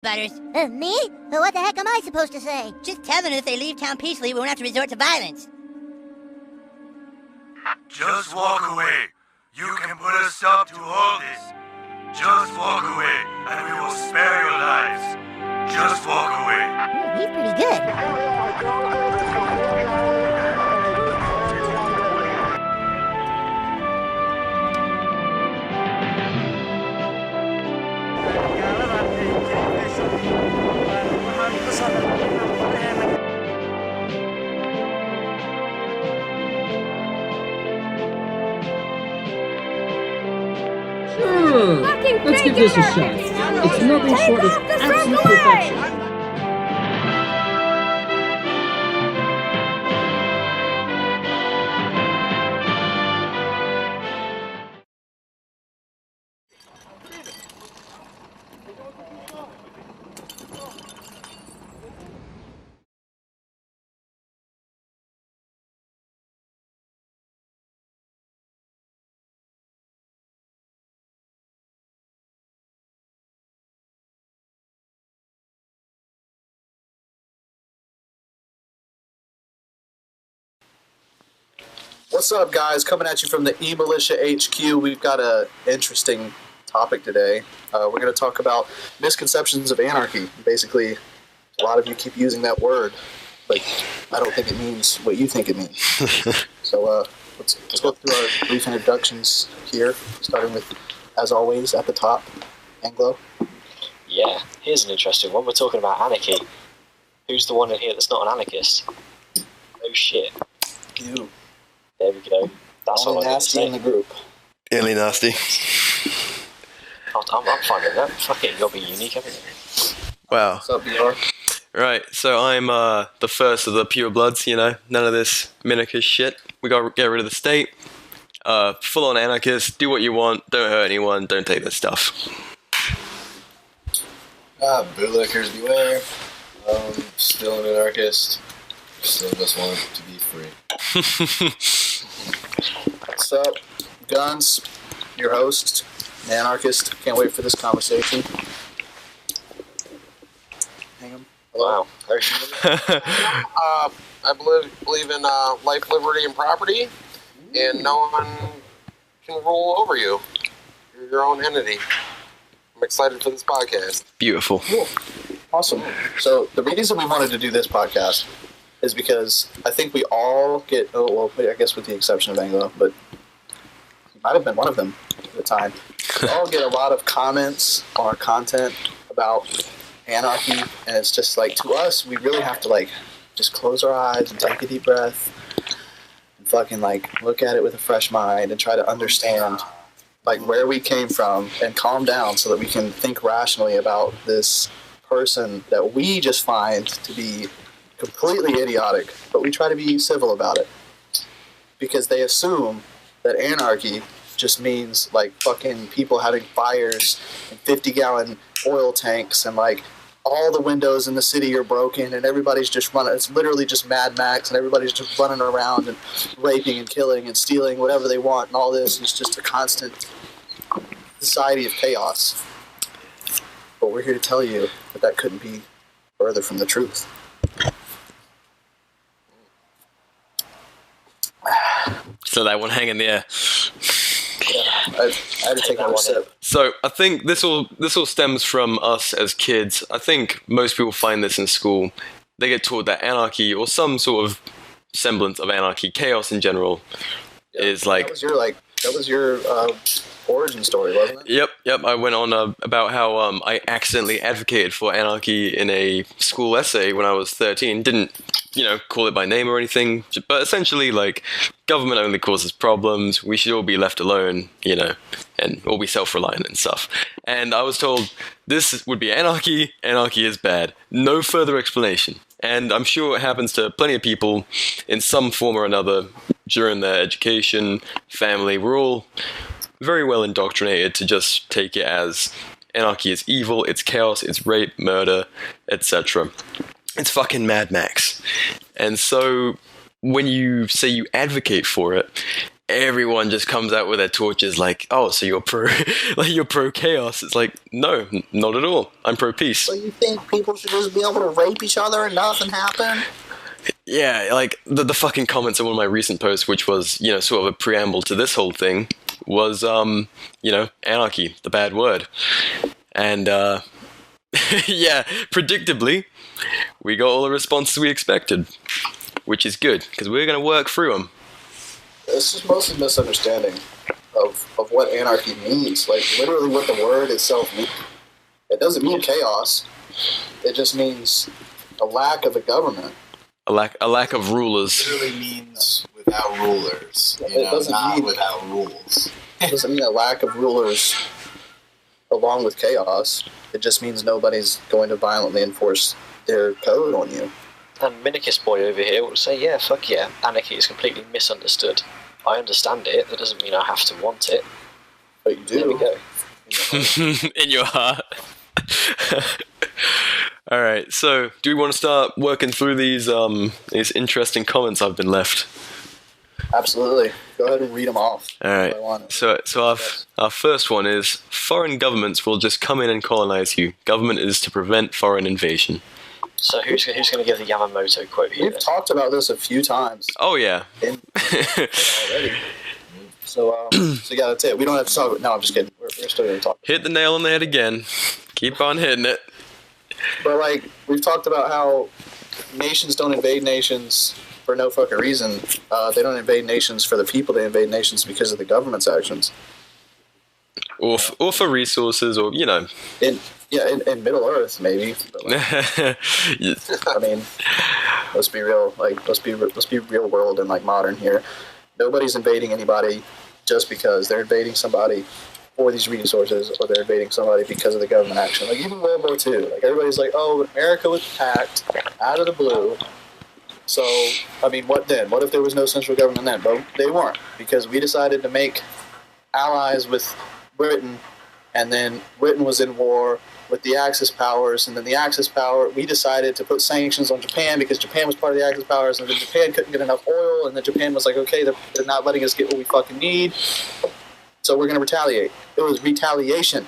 Butters. Me? What the heck am I supposed to say? Just tell them if they leave town peacefully, we won't have to resort to violence. Just walk away. You can put a stop to all this. Just walk away, and we will spare your lives. Just walk away. He's pretty good. Sure, let's give this a shot. It's nothing short of absolute perfection. What's up, guys? Coming at you from the eMilitia HQ. We've got an interesting topic today. We're going to talk about misconceptions of anarchy. Basically, a lot of you keep using that word, but I don't think it means what you think it means. So let's go through our brief introductions here, starting with, as always, at the top, Anglo. Yeah, here's an interesting one. We're talking about anarchy. Who's the one in here that's not an anarchist? Oh shit. You. There we go. That's Only all I'm nasty in the group. Really nasty. I'm fine with that. Fuck it, you'll be unique, haven't you? Wow. What's up, BR? Right, so I'm the first of the pure bloods, you know, none of this minarchist shit. We gotta get rid of the state. Full on anarchist, do what you want, don't hurt anyone, don't take this stuff. Bootlickers beware. Still an anarchist. Still just want to be free. What's up, Guns? Your host, an anarchist. Can't wait for this conversation. Hang 'em. Wow. I believe in life, liberty, and property, and no one can rule over you. You're your own entity. I'm excited for this podcast. Beautiful. Cool. Awesome. So the reason we wanted to do this podcast is because I think we all get, I guess with the exception of Anglo, but he might have been one of them at the time. We all get a lot of comments on our content about anarchy, and it's just like, to us, we really have to like just close our eyes and take a deep breath and fucking like look at it with a fresh mind and try to understand like where we came from and calm down so that we can think rationally about this person that we just find to be completely idiotic, but we try to be civil about it because they assume that anarchy just means like fucking people having fires and 50-gallon oil tanks and like all the windows in the city are broken and everybody's just running. It's literally just Mad Max and everybody's just running around and raping and killing and stealing whatever they want, and all this is just a constant society of chaos. But we're here to tell you that couldn't be further from the truth. So that one hang in the air. Yeah, I had to take another sip. So I think this all stems from us as kids. I think most people find this in school. They get taught that anarchy or some sort of semblance of anarchy, chaos in general, is like... That was your origin story, wasn't it? Yep. I went on about how I accidentally advocated for anarchy in a school essay when I was 13. Didn't, call it by name or anything. But essentially, like, government only causes problems. We should all be left alone, and all be self-reliant and stuff. And I was told this would be anarchy. Anarchy is bad. No further explanation. And I'm sure it happens to plenty of people in some form or another during their education, family. We're all very well indoctrinated to just take it as anarchy is evil, it's chaos, it's rape, murder, etc. It's fucking Mad Max. And so when you say you advocate for it, everyone just comes out with their torches like, oh, so you're pro like you're pro chaos. It's like, no, not at all. I'm pro peace. So you think people should just be able to rape each other and nothing happen? Yeah, like the fucking comments on one of my recent posts, which was, you know, sort of a preamble to this whole thing, was you know, anarchy, the bad word. And yeah, predictably, we got all the responses we expected, which is good because we're going to work through them. It's just mostly misunderstanding of what anarchy means. Like, literally what the word itself means. It doesn't mean chaos. It just means a lack of a government. A lack of rulers. It literally means without rulers. You know, doesn't not mean without rules. It doesn't mean a lack of rulers along with chaos. It just means nobody's going to violently enforce their code on you. And Minikist Boy over here will say, yeah, fuck yeah, anarchy is completely misunderstood. I understand it, that doesn't mean I have to want it. But you do. There we go. In your heart. Alright, so do we want to start working through these interesting comments I've been left? Absolutely. Go ahead and read them off. Alright, so our first one is, foreign governments will just come in and colonize you. Government is to prevent foreign invasion. So who's going to give the Yamamoto quote here? We've talked about this a few times. Oh yeah. Already. So yeah, that's it. We don't have to talk about. No, I'm just kidding. We're still going to talk. Hit the nail on the head again. Keep on hitting it. But like, we've talked about how nations don't invade nations for no fucking reason. They don't invade nations for the people. They invade nations because of the government's actions. Or for resources, or, you know. In Middle Earth, maybe. But like, I mean, let's be real. Like, let's be real world and like modern here. Nobody's invading anybody just because they're invading somebody for these resources, or they're invading somebody because of the government action. Like even World War II, like everybody's like, oh, America was attacked out of the blue. So, I mean, what then? What if there was no central government then? But they weren't, because we decided to make allies with Britain, and then Britain was in war with the Axis powers, and then the Axis power, we decided to put sanctions on Japan because Japan was part of the Axis powers, and then Japan couldn't get enough oil, and then Japan was like, okay, they're not letting us get what we fucking need, so we're going to retaliate. It was retaliation.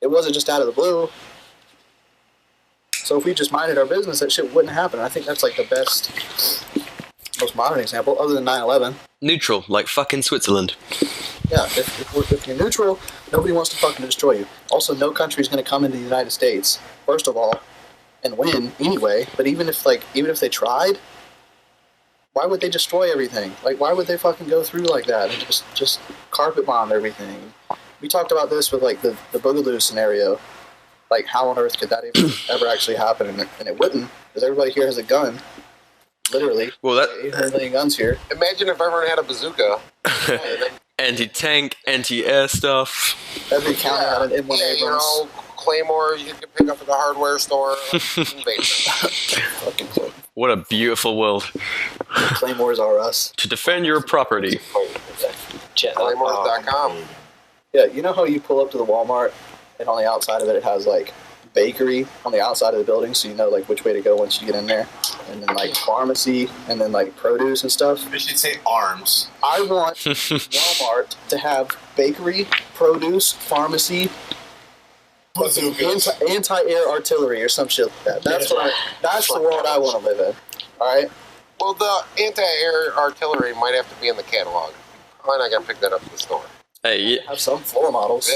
It wasn't just out of the blue. So if we just minded our business, that shit wouldn't happen. I think that's like the best, most modern example, other than 9/11. Neutral, like fucking Switzerland. Yeah, if you're neutral, nobody wants to fucking destroy you. Also, no country is going to come into the United States, first of all, and win anyway. But even if they tried, why would they destroy everything? Like, why would they fucking go through like that and just carpet bomb everything? We talked about this with like the Boogaloo scenario. Like, how on earth could that even ever actually happen? And it wouldn't, because everybody here has a gun. Literally. Well, 800 million guns here. Imagine if everyone had a bazooka. Anti-tank, anti-air stuff. Every county had an M1 Abrams. You know, Claymore you could pick up at the hardware store. What a beautiful world. Claymores are us. To defend your property. Claymores.com. Yeah, you know how you pull up to the Walmart and on the outside of it, it has like bakery on the outside of the building, so you know like which way to go once you get in there, and then like pharmacy, and then like produce and stuff. We should say arms. I want Walmart to have bakery, produce, pharmacy, anti-air artillery or some shit like that. That's the world I want to live in. All right. Well, the anti-air artillery might have to be in the catalog. Probably not gonna pick that up at the store. Hey, have some floor models.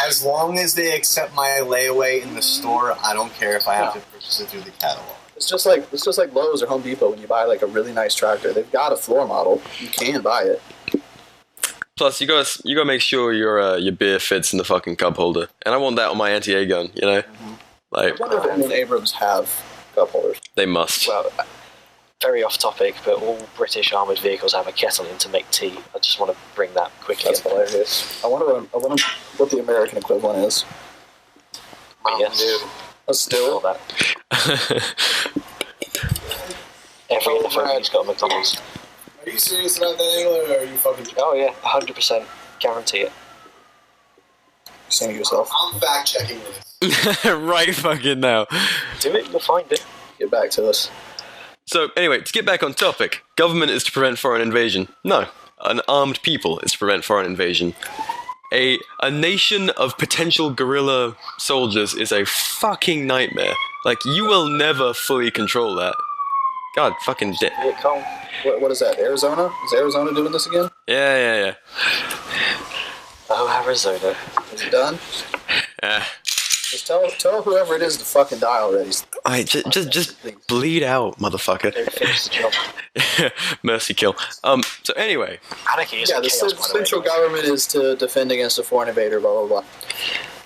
As long as they accept my layaway in the store, I don't care if I have to purchase it through the catalog. It's just like Lowe's or Home Depot when you buy like a really nice tractor. They've got a floor model. You can buy it. Plus, you gotta make sure your beer fits in the fucking cup holder, and I want that on my anti-air gun. You know, like. I wonder if M1 Abrams have cup holders. They must. Well, very off topic, but all British armoured vehicles have a kettle in to make tea. I just want to bring that quickly. That's hilarious. I wonder what the American equivalent is. Yes. A still. That. Every FOB's got a McDonald's. Are you serious about that, Angler, or are you fucking... Oh yeah, 100%. Guarantee it. You're saying it yourself. I'm fact-checking this. Right fucking now. Do it, you'll find it. Get back to us. So anyway, to get back on topic, government is to prevent foreign invasion. No, an armed people is to prevent foreign invasion. A nation of potential guerrilla soldiers is a fucking nightmare. Like, you will never fully control that. God fucking damn. What is that, Arizona? Is Arizona doing this again? Yeah. Oh, Arizona. Is it done? Just tell whoever it is to fucking die already. Alright, just bleed out, motherfucker. Don't finish the job. Mercy kill. So anyway. Anarchy is Yeah, the chaos, by the way. central government is to defend against a foreign invader, blah, blah, blah.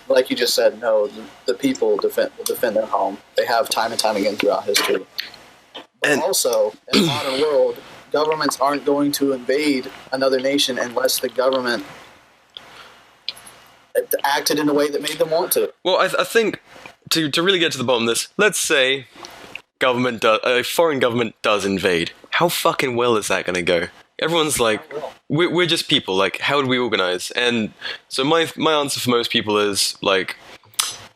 Like you just said, no, the people will defend their home. They have time and time again throughout history. But also, in the modern world, governments aren't going to invade another nation unless the government acted in a way that made them want to. Well, I think to really get to the bottom of this, let's say a foreign government does invade. How fucking well is that going to go? Everyone's like, we're just people. Like, how would we organize? And so my answer for most people is like,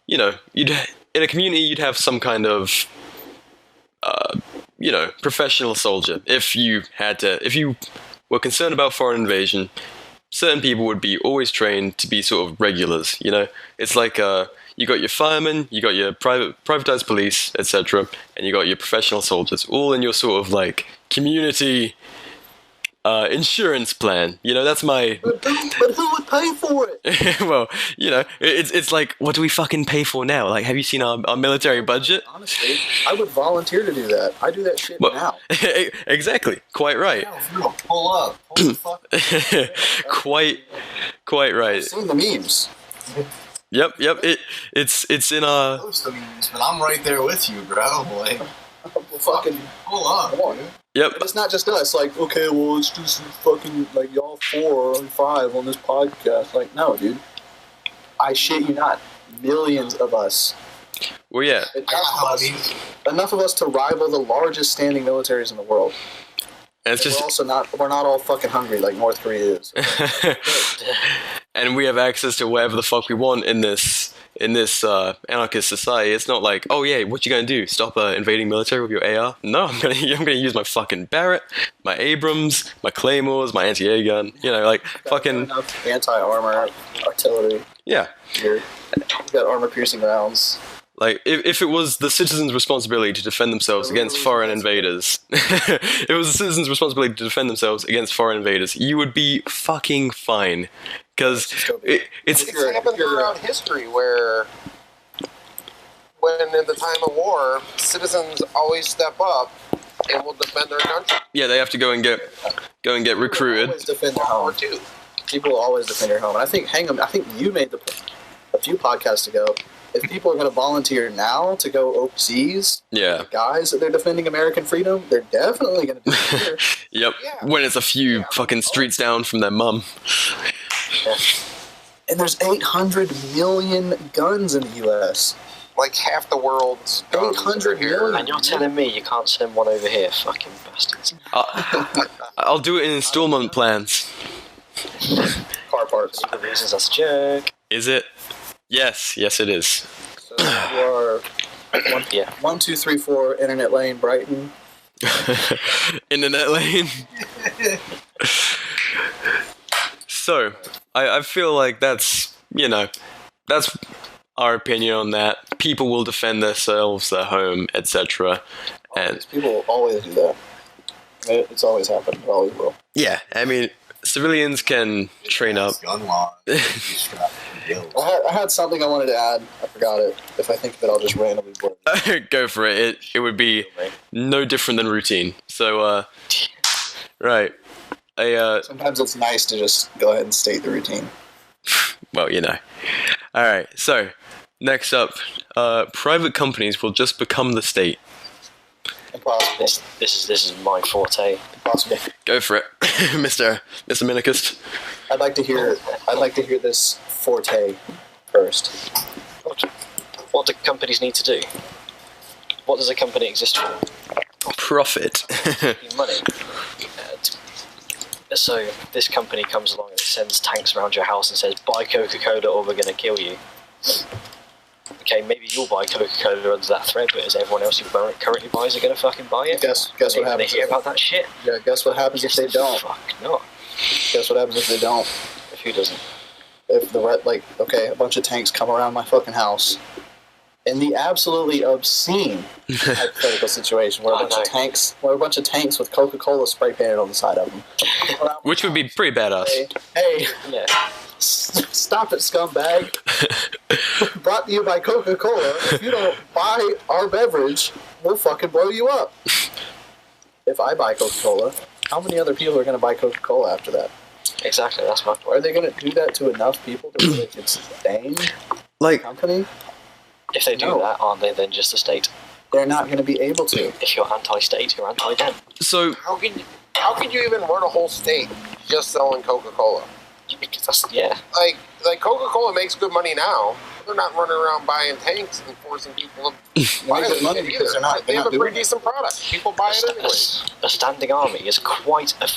you know, in a community you'd have some kind of professional soldier. If you were concerned about foreign invasion, certain people would be always trained to be sort of regulars, you know? It's like, you got your firemen, you got your privatized police, etc., and you got your professional soldiers, all in your sort of, like, community insurance plan. You know, that's my... But who would pay for it? Well, you know, it's like, what do we fucking pay for now? Like, have you seen our military budget? Honestly, I would volunteer to do that. I do that shit now. Exactly. Quite right. Yeah, pull up. Pull the fuck up. Quite right. I've seen the memes. Yep. It's in our... Post the memes, but I'm right there with you, bro. Like, Fucking pull up. come on. Yep. But it's not just us. Like, okay, well, it's just fucking, like, y'all 4 or 5 on this podcast. Like, no, dude. I shit you not. Millions of us. Well, yeah. Enough of us to rival the largest standing militaries in the world. And it's just... we're not all fucking hungry like North Korea is. And we have access to whatever the fuck we want in this anarchist society. It's not like, oh yeah, what you gonna do? Stop invading military with your AR? No, I'm gonna use my fucking Barrett, my Abrams, my Claymores, my anti-air gun. You know, like fucking anti-armor, artillery. Yeah. We've got armor-piercing rounds. Like, if it was the citizens' responsibility to defend themselves against foreign invaders, if it was the citizens' responsibility to defend themselves against foreign invaders, you would be fucking fine. Because it's happened throughout history where, when in the time of war, citizens always step up and will defend their country. Yeah, they have to go and get recruited. Always defend their home. People always defend their home, and I think you made the point a few podcasts ago. If people are going to volunteer now to go overseas, yeah, guys that they're defending American freedom, they're definitely going to do it here. Yep. Yeah. When it's a few fucking streets down from their mum. And there's 800 million guns in the U.S. Like half the world's guns 800 here. million. And you're telling me you can't send one over here, fucking bastards. I'll do it in installment plans. Car parts. The reasons that's a joke. Is it? Yes, it is. So you are 1, 2, 3, 4 Internet Lane, Brighton. Internet Lane. So, I feel like that's our opinion on that. People will defend themselves, their home, etc. And people always do that. It's always happened. It always will. Yeah, I mean, civilians can train up. Gun law. I had something I wanted to add. I forgot it. If I think of it, I'll just randomly blurt. Go for it. It would be no different than routine. So, right. Sometimes it's nice to just go ahead and state the routine. Well, you know. Alright, so, next up, private companies will just become the state. Impossible. This is my forte. Impossible. Go for it, Mr. Minnicust. I'd like to hear this forte first. What do companies need to do? What does a company exist for? Profit. Money. So this company comes along and it sends tanks around your house and says, buy Coca-Cola or we're going to kill you. okay, maybe you'll buy Coca-Cola under that thread, but is everyone else who currently buys it going to fucking buy it? Guess what happens? They hear about that shit? Yeah, guess what happens if they don't? Fuck not. Guess what happens if they don't? If who doesn't? If a bunch of tanks come around my fucking house, in the absolutely obscene hypothetical situation where a bunch of tanks with Coca-Cola spray painted on the side of them, Which would be pretty badass. Hey, Yeah. stop it, scumbag! Brought to you by Coca-Cola. If you don't buy our beverage, we'll fucking blow you up. If I buy Coca-Cola, how many other people are going to buy Coca-Cola after that? Exactly, that's my point. Are they going to do that to enough people to really sustain the company? If they do that, aren't they then just a state? They're not going to be able to. If you're anti-state, you're anti-them. So How could you even run a whole state just selling Coca-Cola? Because that's, yeah. Like Coca-Cola makes good money now. They're not running around buying tanks and forcing people to buy good money it because either. They have a doing pretty decent product. People buy it anyways. A standing army is quite a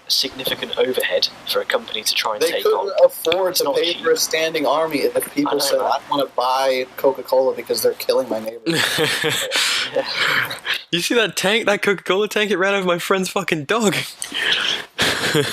significant overhead for a company to try and They take couldn't on. afford to pay for a standing army if people said, I want to buy Coca-Cola because they're killing my neighbors. you see that tank, that Coca-Cola tank? It ran over my friend's fucking dog. I'm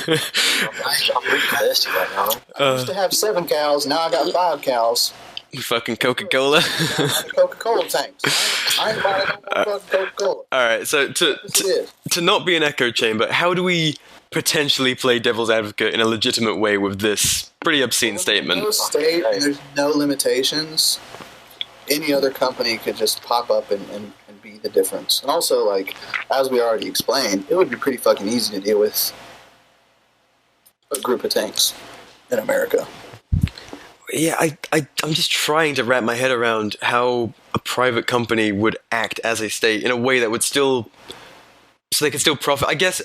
really thirsty right now. I used to have 7 cows, now I got 5 cows. Fucking Coca-Cola. Coca-Cola tanks. I ain't buying no more fucking Coca-Cola. Alright, so to not be an echo chamber, how do we potentially play devil's advocate in a legitimate way with this pretty obscene statement? No state, and there's no limitations. Any other company could just pop up and be the difference. And also, like, as we already explained, it would be pretty fucking easy to deal with a group of tanks in America. Yeah, I'm just trying to wrap my head around how a private company would act as a state in a way that would still, so they could still profit. I guess.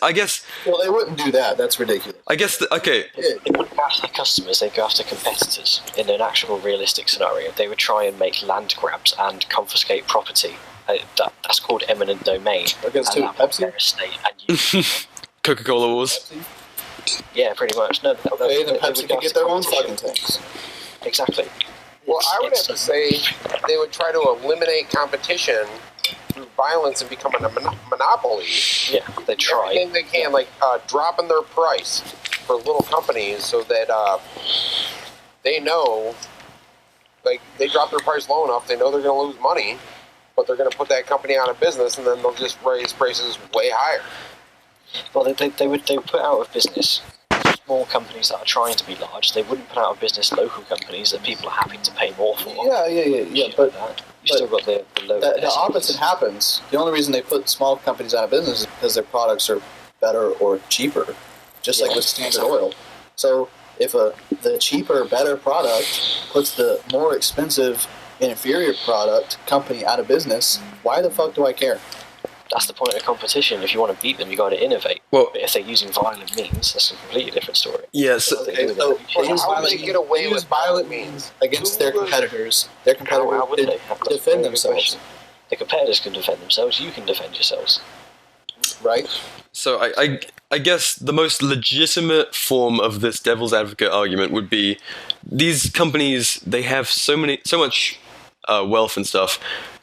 Well, they wouldn't do that. That's ridiculous. I guess. Okay. They wouldn't go after customers. They'd go after competitors. In an actual realistic scenario, they would try and make land grabs and confiscate property. That's called eminent domain. Against who? Pepsi? Estate and Coca-Cola wars. Pepsi? Yeah, pretty much. No. Okay, then Pepsi could get their own fucking tanks. Exactly. Well, I would have to say they would try to eliminate competition through violence and become a monopoly. Yeah, they try. Everything they can, like dropping their price for little companies so that they know, like, they drop their price low enough, they know they're going to lose money, but they're going to put that company out of business, and then they'll just raise prices way higher. Well, they would put out of business small companies that are trying to be large. They wouldn't put out of business local companies that people are happy to pay more for. Yeah. But you still got the low. The opposite happens. The only reason they put small companies out of business is because their products are better or cheaper, just like with Standard Oil. So if the cheaper, better product puts the more expensive, inferior product company out of business, why the fuck do I care? That's the point of competition. If you want to beat them, you got to innovate. Well, but if they're using violent means, that's a completely different story. Yes. So they get away with violent means against their competitors. Their competitors defend themselves. The competitors can defend themselves. You can defend yourselves. Right. So I guess the most legitimate form of this devil's advocate argument would be these companies, they have so much wealth and stuff.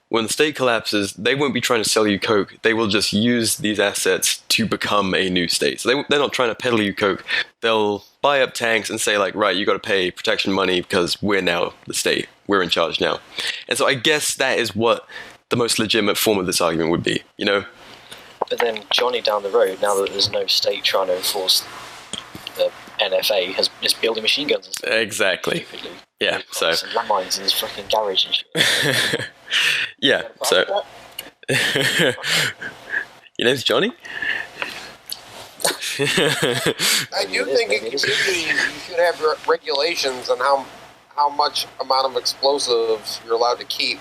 When the state collapses, they won't be trying to sell you Coke. They will just use these assets to become a new state. So they're not trying to peddle you Coke. They'll buy up tanks and say, like, right, you got to pay protection money because we're now the state. We're in charge now. And so I guess that is what the most legitimate form of this argument would be, you know? But then Johnny down the road, now that there's no state trying to enforce the NFA, is building machine guns and stuff. Exactly. Stupidly. Yeah, so... Some landmines in his fucking garage and shit. Yeah, so... Your name's Johnny? I do think in communities you should have regulations on how much amount of explosives you're allowed to keep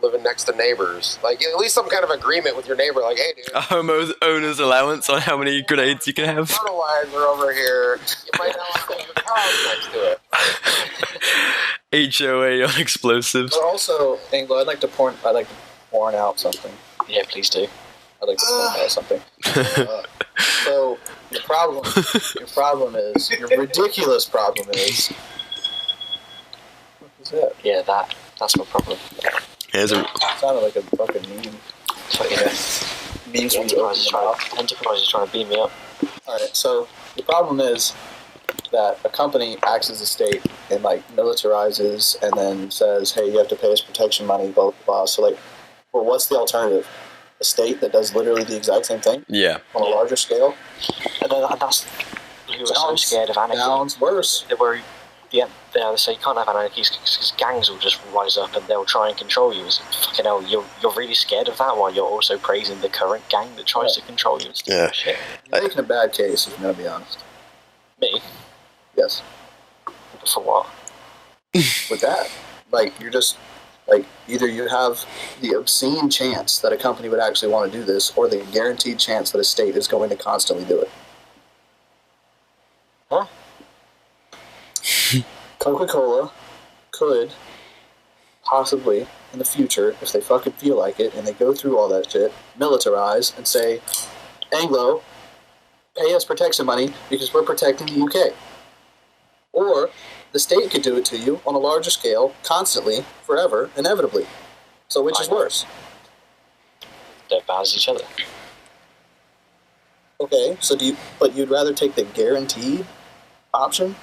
living next to neighbors. Like, at least some kind of agreement with your neighbor, like, hey, dude. A homeowner's allowance on how many grenades you can have. Fertilizer over here. You might not want to put your cows next to it. HOA on explosives. But also, Anglo, I'd like to porn out something. Yeah, please do. I'd like to porn out something. So, your ridiculous problem is... What is that? Yeah, that. That's my problem. Here's a, Sounded like a fucking meme. So, you know, Memes from Enterprise is trying to beam me up. Alright, so the problem is that a company acts as a state and like militarizes and then says, hey, you have to pay us protection money, blah, blah, blah. So like, well, what's the alternative? A state that does literally the exact same thing? yeah. On a larger scale? And that's who are so scared of anarchy. Sounds worse. They worry, yeah, they say you can't have anarchy because gangs will just rise up and they'll try and control you. It's like, fucking hell, you're really scared of that while you're also praising the current gang that tries to control you. It's Yeah. shit. You're making a bad case, if I'm going to be honest. Me? Yes. For what? With that. Like, you're just, like, either you have the obscene chance that a company would actually want to do this, or the guaranteed chance that a state is going to constantly do it. Huh? Coca-Cola could possibly, in the future, if they fucking feel like it, and they go through all that shit, militarize and say, Anglo, pay us protection money because we're protecting the UK. Or the state could do it to you on a larger scale, constantly, forever, inevitably. So which is worse? They're bad as each other. Okay, so but you'd rather take the guaranteed option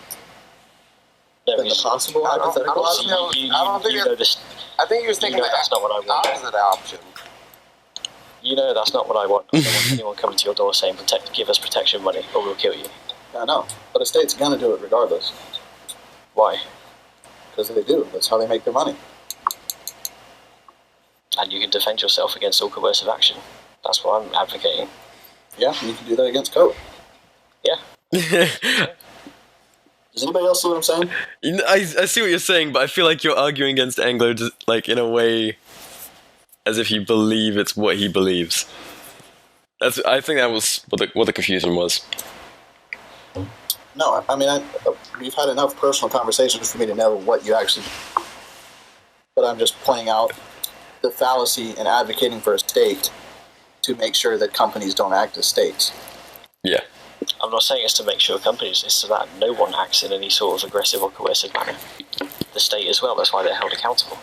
No, than the because possible hypothetical option? I think he was thinking that's not what I want. opposite option. You know that's not what I want. I don't want anyone coming to your door saying, give us protection money or we'll kill you. I know, but a state's gonna do it regardless. Why? Because they do. That's how they make their money. And you can defend yourself against all coercive action. That's what I'm advocating. Yeah, you can do that against Coke. Yeah. Does anybody else see what I'm saying? I see what you're saying, but I feel like you're arguing against Anglo, like, in a way, as if you believe it's what he believes. I think that was what the confusion was. No, I mean, we've had enough personal conversations for me to know what you actually... But I'm just pointing out the fallacy in advocating for a state to make sure that companies don't act as states. Yeah. I'm not saying it's to make sure companies, it's so that no one acts in any sort of aggressive or coercive manner. The state as well, that's why they're held accountable.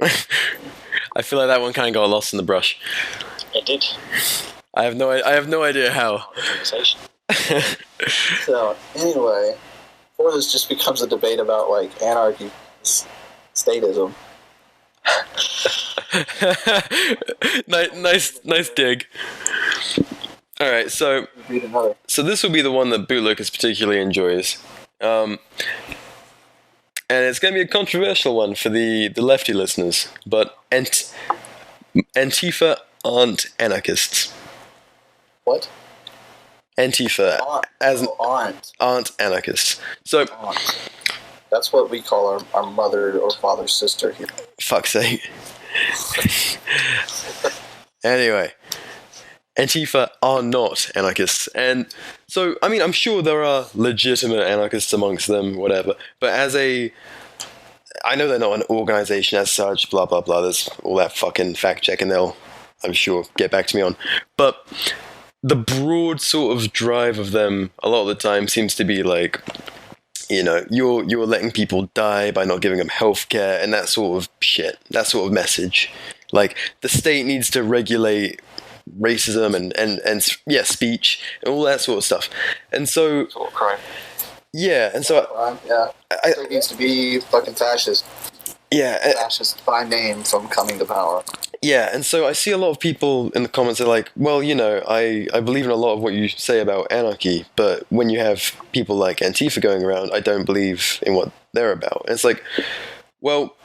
I feel like that one kind of got lost in the brush. It did. I have no idea how. Conversation. So, anyway, before this just becomes a debate about, like, anarchy, statism. nice dig. Alright, so this will be the one that Bootlickers particularly enjoys. And it's going to be a controversial one for the lefty listeners, but Antifa aren't anarchists. What? Antifa aren't anarchists. So that's what we call our mother or father's sister here. Fuck's sake. Anyway, Antifa are not anarchists, and so I mean I'm sure there are legitimate anarchists amongst them, whatever. But I know they're not an organization as such. Blah blah blah. There's all that fucking fact checking they'll, I'm sure, get back to me on. But the broad sort of drive of them a lot of the time seems to be like, you know, you're letting people die by not giving them healthcare and that sort of shit, that sort of message. Like, the state needs to regulate racism and speech and all that sort of stuff. And so, Sort of crime. Yeah, and so it needs to be fucking fascist. Yeah, fascist by name from coming to power. Yeah, and so I see a lot of people in the comments are like, well, you know, I believe in a lot of what you say about anarchy, but when you have people like Antifa going around, I don't believe in what they're about. And it's like, well,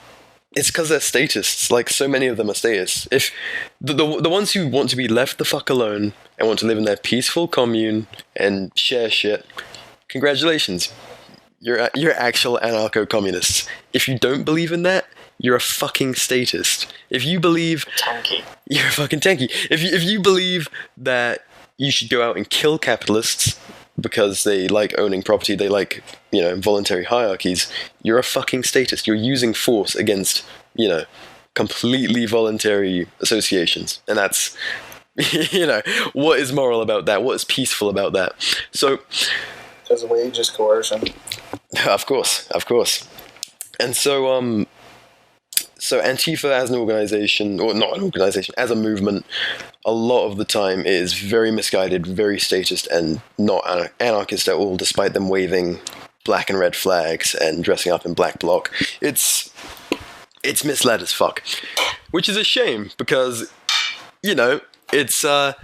it's because they're statists. Like, so many of them are statists. If the ones who want to be left the fuck alone and want to live in their peaceful commune and share shit, congratulations. You're actual anarcho-communists. If you don't believe in that, you're a fucking statist. If you believe... Tanky. You're a fucking tanky. If you believe that you should go out and kill capitalists because they like owning property, they like, you know, voluntary hierarchies, you're a fucking statist. You're using force against, you know, completely voluntary associations. And that's, you know, what is moral about that? What is peaceful about that? So... Because wage is coercion. Of course. And so Antifa as an organization, or not an organization, as a movement, a lot of the time is very misguided, very statist, and not anarchist at all, despite them waving black and red flags and dressing up in black bloc. It's misled as fuck, which is a shame because, you know, it's a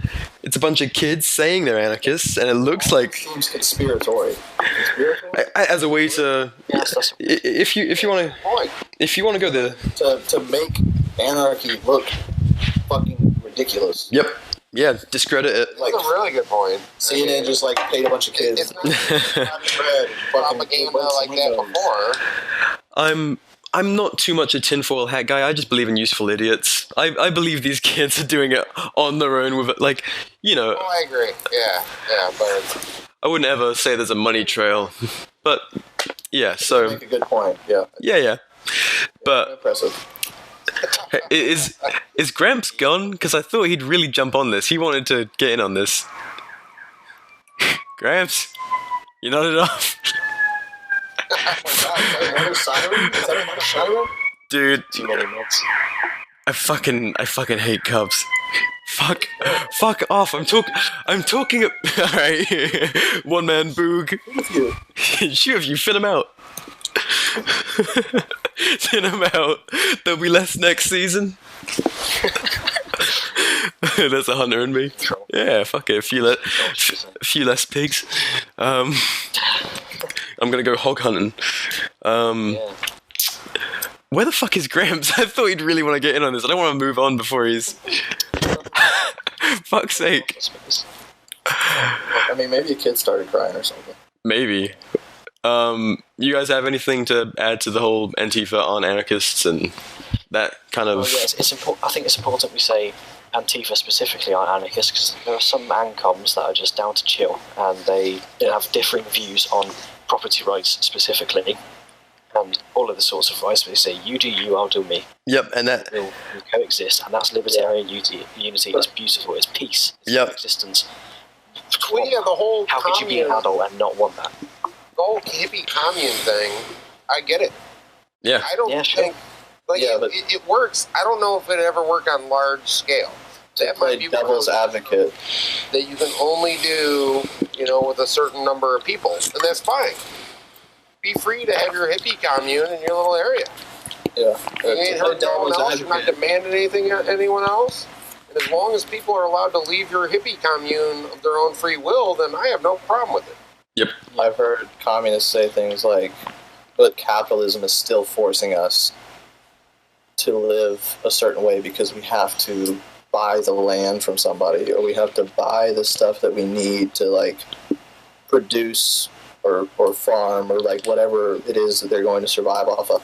bunch of kids saying they're anarchists, and it looks like seems conspiratory. As a way to, if you want to go there to make anarchy look fucking ridiculous. Yep. Yeah, discredit it. That's a really good point. CNN just like paid a bunch of kids. It's not propaganda like that before. I'm not too much a tinfoil hat guy. I just believe in useful idiots. I believe these kids are doing it on their own with it. Like, you know. Oh, I agree. Yeah, but I wouldn't ever say there's a money trail. But, yeah, so. Make a good point, yeah. Yeah. But. Impressive. Is Gramps gone? Because I thought he'd really jump on this. He wanted to get in on this. Gramps, you nodded off. Dude, I fucking hate Cubs. Fuck off. I'm talking. Alright. One man boog. Shoot if you fit him out. Fit him out. There'll be less next season. There's a hunter in me. Yeah, fuck it. A few less pigs. I'm gonna go hog hunting. Where the fuck is Gramps? I thought he'd really want to get in on this. I don't want to move on before he's. Fuck's sake. I mean, maybe a kid started crying or something. Maybe. You guys have anything to add to the whole Antifa on anarchists and that kind of? Well, yes, I think it's important we say Antifa specifically aren't anarchists because there are some ANCOMs that are just down to chill and they have differing views on property rights specifically and all of the sorts of rights. But they say you do you, I'll do me. Yep, and that we'll coexist, and that's libertarian unity. It's beautiful. It's peace. It's existence. Well, yeah, the whole how could you be an adult and not want that? The whole hippie commune thing, I get it. Yeah. I don't think it works. I don't know if it ever work on large scale. That might be devil's advocate. That you can only do, with a certain number of people, and that's fine. Be free to have your hippie commune in your little area. Yeah. You ain't hurting no one else. You're not demanding anything of anyone else. And as long as people are allowed to leave your hippie commune of their own free will, then I have no problem with it. Yep. I've heard communists say things like, but capitalism is still forcing us to live a certain way because we have to buy the land from somebody, or we have to buy the stuff that we need to, produce or farm, or, whatever it is that they're going to survive off of.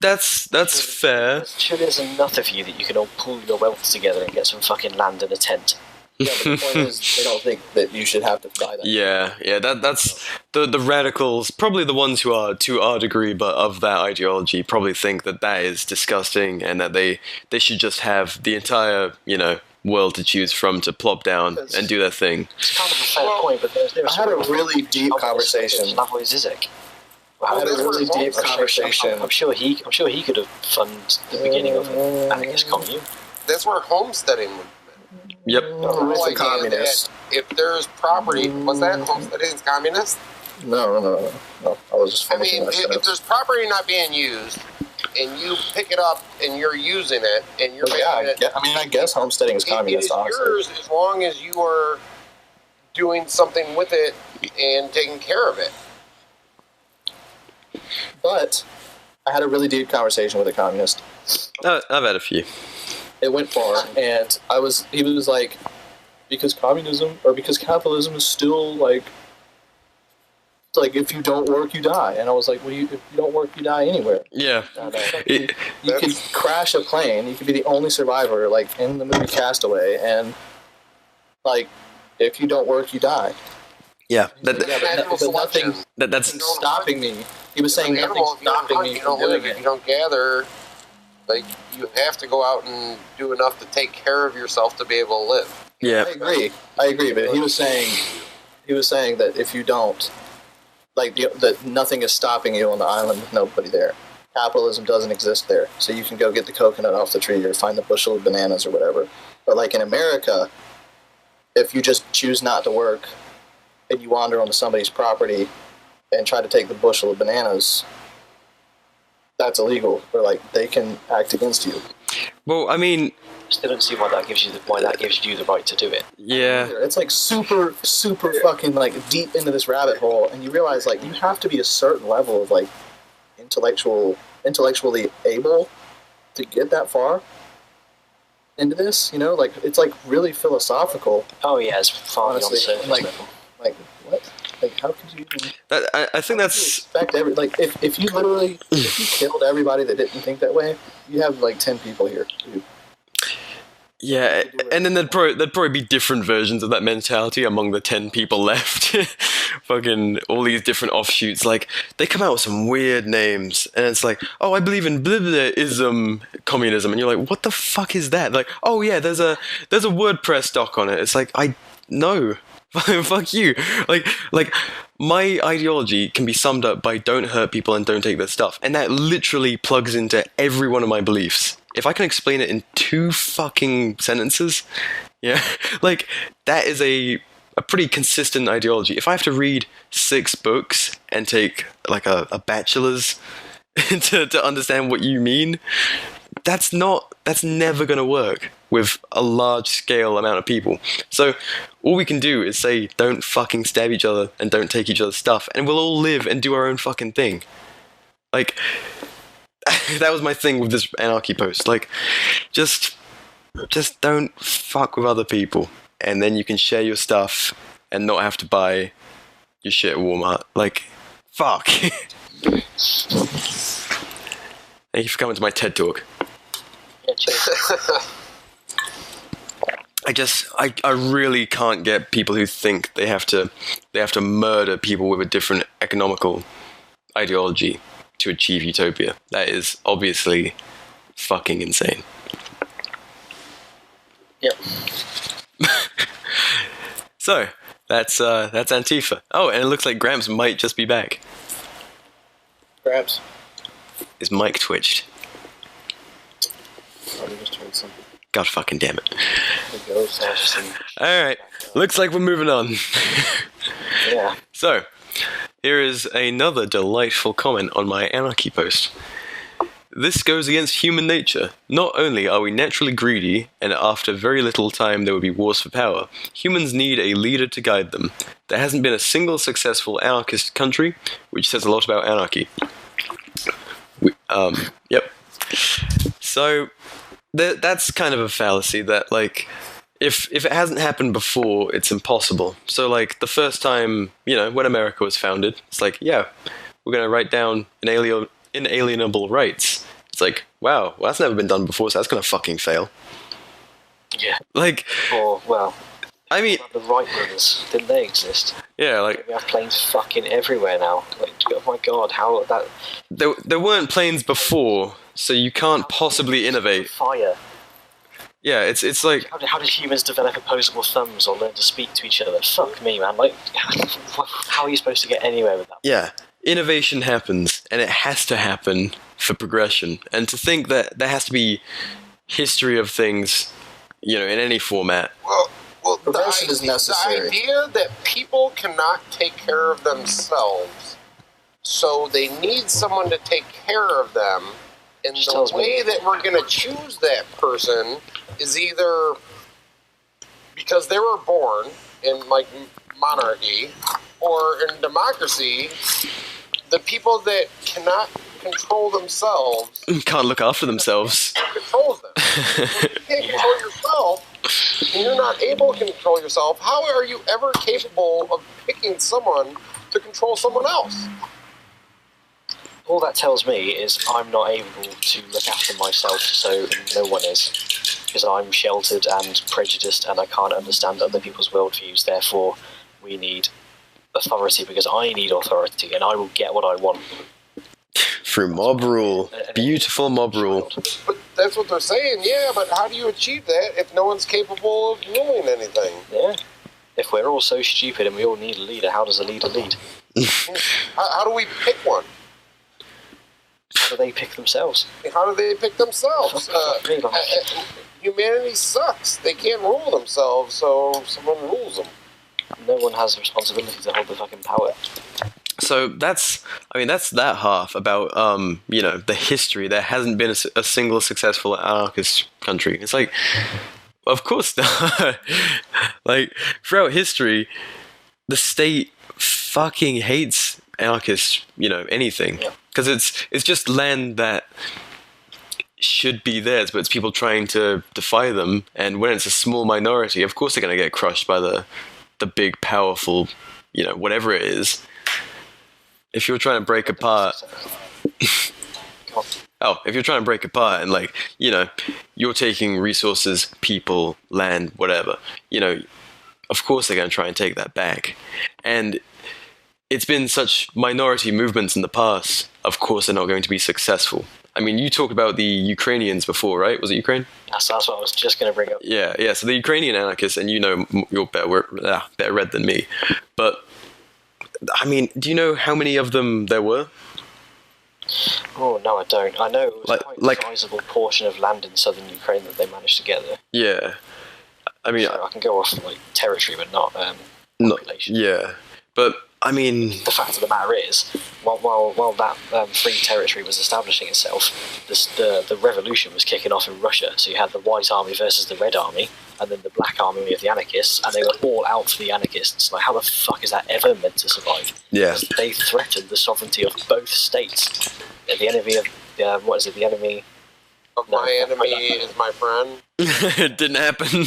That's fair. Surely there's enough of you that you can all pool your wealth together and get some fucking land and a tent. Yeah, but the point is, they don't think that you should have to buy that. Yeah, that's the radicals, probably the ones who are to our degree, but of that ideology, probably think that is disgusting and that they should just have the entire, world to choose from to plop down and do their thing. It's kind of a fair point, but there's I had a really deep conversation. Slavoj Zizek. I had a really deep conversation. I'm sure he could have funded the beginning of an anarchist commune. That's where homesteading would. Yep. Who's a communist? If there's property, was that homesteading communist? No. I was just finishing if there's property not being used, and you pick it up and you're using it, and you're making it. I guess homesteading is communist. It is yours as long as you are doing something with it and taking care of it. But I had a really deep conversation with a communist. I've had a few. It went far, and he was like, because capitalism is still if you don't work, you die. And I was like, well, if you don't work, you die anywhere. Yeah. You could crash a plane, you could be the only survivor, in the movie Castaway, and, if you don't work, you die. Yeah. That's stopping me. He was saying nothing's stopping me from doing it. If you don't gather, you have to go out and do enough to take care of yourself to be able to live. Yeah. I agree, but he was saying that if you don't, like that nothing is stopping you on the island with nobody there. Capitalism doesn't exist there, so you can go get the coconut off the tree or find the bushel of bananas or whatever. But like in America, if you just choose not to work and you wander onto somebody's property and try to take the bushel of bananas, that's illegal, or like they can act against you. Well, I mean, still don't see why that gives you the right to do it. Yeah, it's like super fucking like deep into this rabbit hole, and you realize like you have to be a certain level of like intellectually able to get that far into this. You know, like it's like really philosophical. Oh yeah, it's far beyond the surface like level. Like what? Like how could you even? I think that's expect if you literally if you killed everybody that didn't think that way, you have like 10 people here. Yeah, and then there'd probably be different versions of that mentality among the 10 people left. Fucking all these different offshoots. Like, they come out with some weird names, and it's like, oh, I believe in blah-blah-ism, communism, and you're like, what the fuck is that? Like, oh yeah, there's a WordPress doc on it. It's like, no. Fuck you. Like, my ideology can be summed up by don't hurt people and don't take their stuff, and that literally plugs into every one of my beliefs. If I can explain it in 2 fucking sentences, yeah, like, that is a pretty consistent ideology. If I have to read 6 books and take, like, a bachelor's to understand what you mean, that's never gonna work with a large-scale amount of people. So, all we can do is say, don't fucking stab each other and don't take each other's stuff, and we'll all live and do our own fucking thing. Like, that was my thing with this Anarchy post. Like, just don't fuck with other people, and then you can share your stuff and not have to buy your shit at Walmart. Like, fuck. Thank you for coming to my TED Talk. Yeah, cheers. I really can't get people who think they have to murder people with a different economical ideology to achieve utopia. That is obviously fucking insane. Yep. So, that's Antifa. Oh, and it looks like Gramps might just be back. Gramps. His mic twitched. Probably just heard something. God fucking damn it. Alright, looks like we're moving on. Yeah. So, here is another delightful comment on my Anarchy post. This goes against human nature. Not only are we naturally greedy, and after very little time there will be wars for power, humans need a leader to guide them. There hasn't been a single successful anarchist country, which says a lot about anarchy. Yep. So, that's kind of a fallacy that, like, if it hasn't happened before, it's impossible. So, like, the first time, you know, when America was founded, it's like, yeah, we're going to write down inalienable rights. It's like, wow, well, that's never been done before, so that's going to fucking fail. Yeah. Like... Or, well... I mean... The Wright brothers, didn't they exist? Yeah, like... We have planes fucking everywhere now. Like, oh my god, how that... There weren't planes before, so you can't possibly innovate. Fire. Yeah, it's like... How did humans develop opposable thumbs or learn to speak to each other? Fuck me, man. Like, how are you supposed to get anywhere with that? Yeah, innovation happens, and it has to happen for progression. And to think that there has to be history of things, you know, in any format... Well, progression is necessary. The idea that people cannot take care of themselves, so they need someone to take care of them, and the way that we're going to choose that person is either because they were born in, like, monarchy, or in democracy, the people that cannot control themselves... Can't look after themselves. ...controls them. If you can't control yourself, and you're not able to control yourself, how are you ever capable of picking someone to control someone else? All that tells me is I'm not able to look after myself, so no one is. Because I'm sheltered and prejudiced, and I can't understand other people's worldviews. Therefore, we need authority, because I need authority, and I will get what I want. Through mob rule. Beautiful mob rule. But that's what they're saying, yeah, but how do you achieve that if no one's capable of ruling anything? Yeah. If we're all so stupid and we all need a leader, how does a leader lead? How do we pick one? How do they pick themselves? How do they pick themselves? Humanity sucks. They can't rule themselves, so someone rules them. No one has the responsibility to hold the fucking power. So that's that half about, the history. There hasn't been a single successful anarchist country. It's like, of course not. Like, throughout history, the state fucking hates anarchists, anything. Because it's just land that should be theirs, but it's people trying to defy them. And when it's a small minority, of course they're going to get crushed by the big, powerful, whatever it is. If you're trying to break apart... if you're trying to break apart and, you're taking resources, people, land, whatever, of course they're going to try and take that back. And it's been such minority movements in the past, of course they're not going to be successful. I mean, you talked about the Ukrainians before, right? Was it Ukraine? That's what I was just going to bring up. Yeah. So the Ukrainian anarchists, and you're better read than me, but I mean, do you know how many of them there were? Oh, no, I don't. I know it was quite a sizable portion of land in southern Ukraine that they managed to get there. Yeah. I mean... So I can go off, territory, but not population. Yeah. But, I mean... The fact of the matter is, while that free territory was establishing itself, the revolution was kicking off in Russia. So you had the White Army versus the Red Army, and then the Black Army of the anarchists, and they were all out for the anarchists. Like, how the fuck is that ever meant to survive? Yeah. They threatened the sovereignty of both states. The enemy of... The enemy... Of my enemy is my friend. It didn't happen.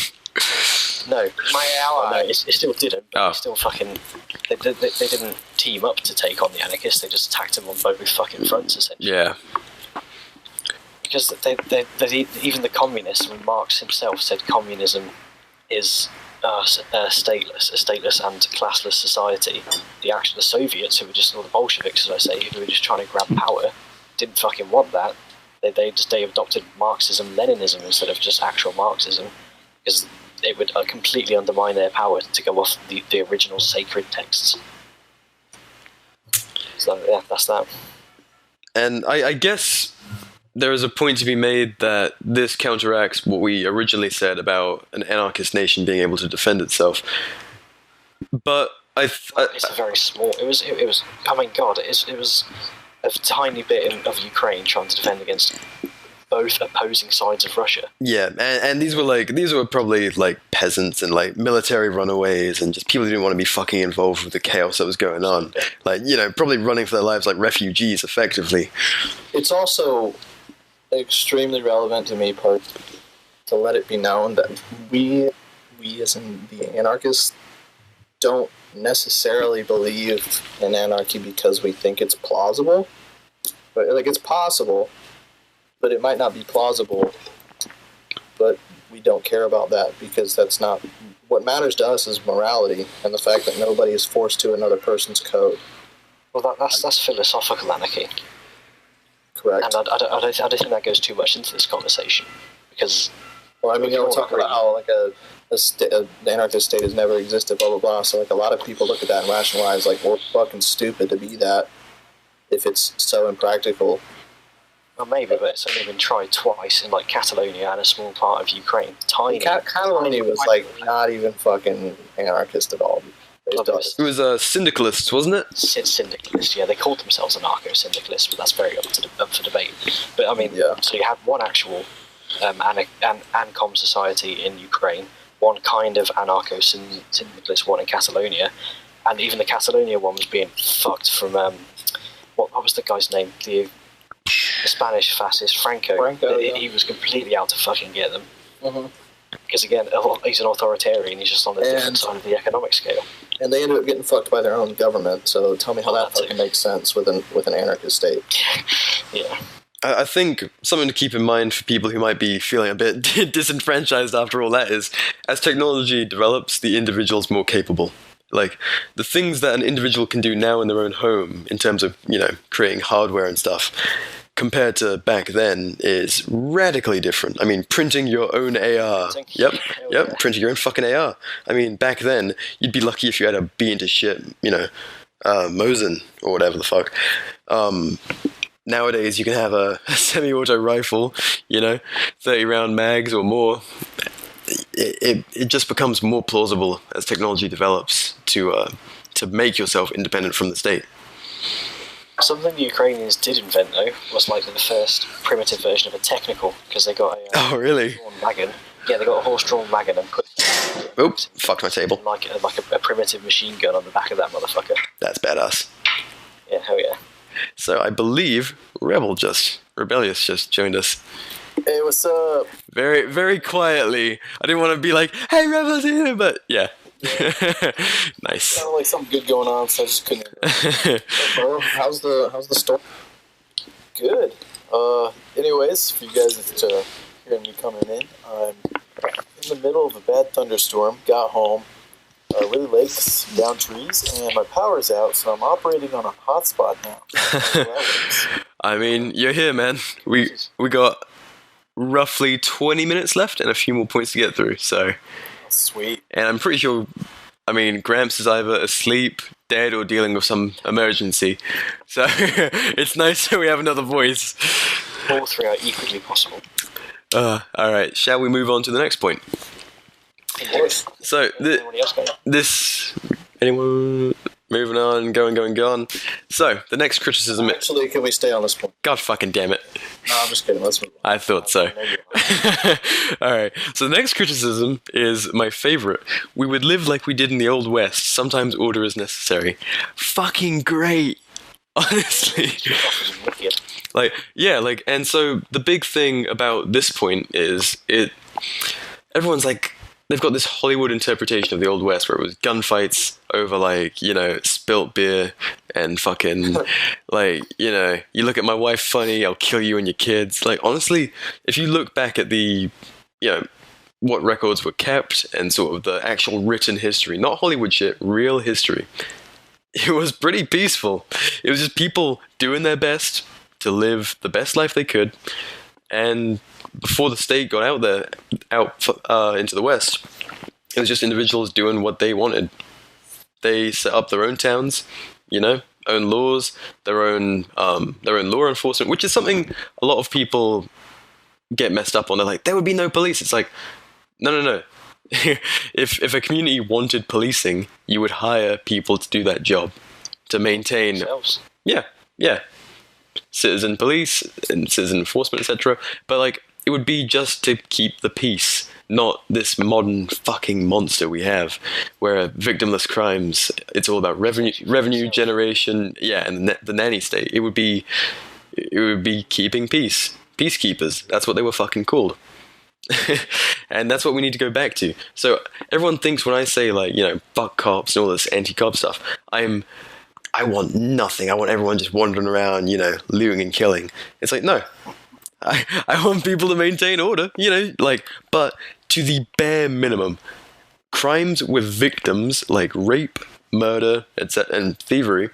No. My ally. No, it still didn't. Oh. They still fucking... They didn't team up to take on the anarchists, they just attacked them on both fucking fronts, essentially. Yeah. Because even the communists, when Marx himself said communism is a stateless and classless society, the Soviets, who were just, or the Bolsheviks, as I say, who were just trying to grab power, didn't fucking want that. They adopted Marxism, Leninism instead of just actual Marxism, because it would completely undermine their power to go off the original sacred texts. So yeah, that's that. And I guess there is a point to be made that this counteracts what we originally said about an anarchist nation being able to defend itself. But it's a very small. It was. I mean, God, it was a tiny bit of Ukraine trying to defend against both opposing sides of Russia. Yeah, and these were probably peasants and military runaways and just people who didn't want to be fucking involved with the chaos that was going on. Probably running for their lives like refugees, effectively. It's also extremely relevant to me, to let it be known that we as in the anarchists don't necessarily believe in anarchy because we think it's plausible. But it's possible, but it might not be plausible. But we don't care about that because that's not what matters to us. Is morality and the fact that nobody is forced to another person's code. Well, that's philosophical anarchy. Correct. And I don't think that goes too much into this conversation because. Well, I mean, we're talking about how the anarchist state has never existed, blah blah blah. So a lot of people look at that and rationalize we're fucking stupid to be that if it's so impractical. Well, maybe, but it's only been tried twice in Catalonia and a small part of Ukraine. Tiny. Catalonia was not even fucking anarchist at all. It was syndicalists, wasn't it? Syndicalists, yeah. They called themselves anarcho-syndicalists, but that's very up for debate. But I mean, So you had one actual ANCOM society in Ukraine, one kind of anarcho-syndicalist one in Catalonia, and even the Catalonia one was being fucked from what was the guy's name? The Spanish fascist Franco. He was completely out to fucking get them. Because again, he's an authoritarian. He's just on the different side of the economic scale. And they ended up getting fucked by their own government. So tell me how that fucking makes sense with an anarchist state. Yeah. I think something to keep in mind for people who might be feeling a bit disenfranchised after all that is, as technology develops, the individual's more capable. The things that an individual can do now in their own home in terms of, creating hardware and stuff, compared to back then, is radically different. I mean, printing your own AR. Yep, printing your own fucking AR. I mean, back then, you'd be lucky if you had a bean to shit, Mosin or whatever the fuck. Nowadays, you can have a semi-auto rifle, 30-round mags or more. It just becomes more plausible as technology develops to make yourself independent from the state. Something the Ukrainians did invent, though, was like the first primitive version of a technical, because they got a Oh, really? horse-drawn wagon. Yeah, they got a horse-drawn wagon and put Oops, fucked my table. like a primitive machine gun on the back of that motherfucker. That's badass. Yeah, hell yeah. So I believe Rebellious just joined us. Hey, what's up? Very, very quietly. I didn't want to be like, "Hey, Rebel's here," but yeah. Nice. Sounded like something good going on, so I just couldn't. Bro, how's the store? Good. Anyways, for you guys that hearing me coming in, I'm in the middle of a bad thunderstorm. Got home really late, down trees, and my power's out, so I'm operating on a hotspot now. I mean, you're here, man. We got roughly 20 minutes left and a few more points to get through, so. Sweet. And I'm pretty sure, Gramps is either asleep, dead, or dealing with some emergency. So it's nice that we have another voice. All three are equally possible. Alright, shall we move on to the next point? So, anyone moving on, going. So, the next criticism. Actually, can we stay on this point? God fucking damn it. No, I'm just kidding. Let's move on. I thought so. Alright, so the next criticism is my favorite. We would live like we did in the Old West. Sometimes order is necessary. Fucking great. Honestly. And so the big thing about this point is everyone's like, they've got this Hollywood interpretation of the Old West where it was gunfights over, spilt beer and fucking, you look at my wife funny, I'll kill you and your kids. Honestly, if you look back at the, what records were kept and sort of the actual written history, not Hollywood shit, real history, it was pretty peaceful. It was just people doing their best to live the best life they could, and before the state got out into the West, it was just individuals doing what they wanted. They set up their own towns, own laws, their own law enforcement, which is something a lot of people get messed up on. They're like, there would be no police. It's like, no. If a community wanted policing, you would hire people to do that job, to maintain. Themselves. Yeah. Citizen police and citizen enforcement, etc. But it would be just to keep the peace, not this modern fucking monster we have, where victimless crimes, it's all about revenue generation, and the nanny state. It would be keeping peace. Peacekeepers. That's what they were fucking called. And that's what we need to go back to. So everyone thinks when I say fuck cops and all this anti-cop stuff, I want nothing. I want everyone just wandering around, looting and killing. It's no. I want people to maintain order, but to the bare minimum. Crimes with victims like rape, murder, etc., and thievery,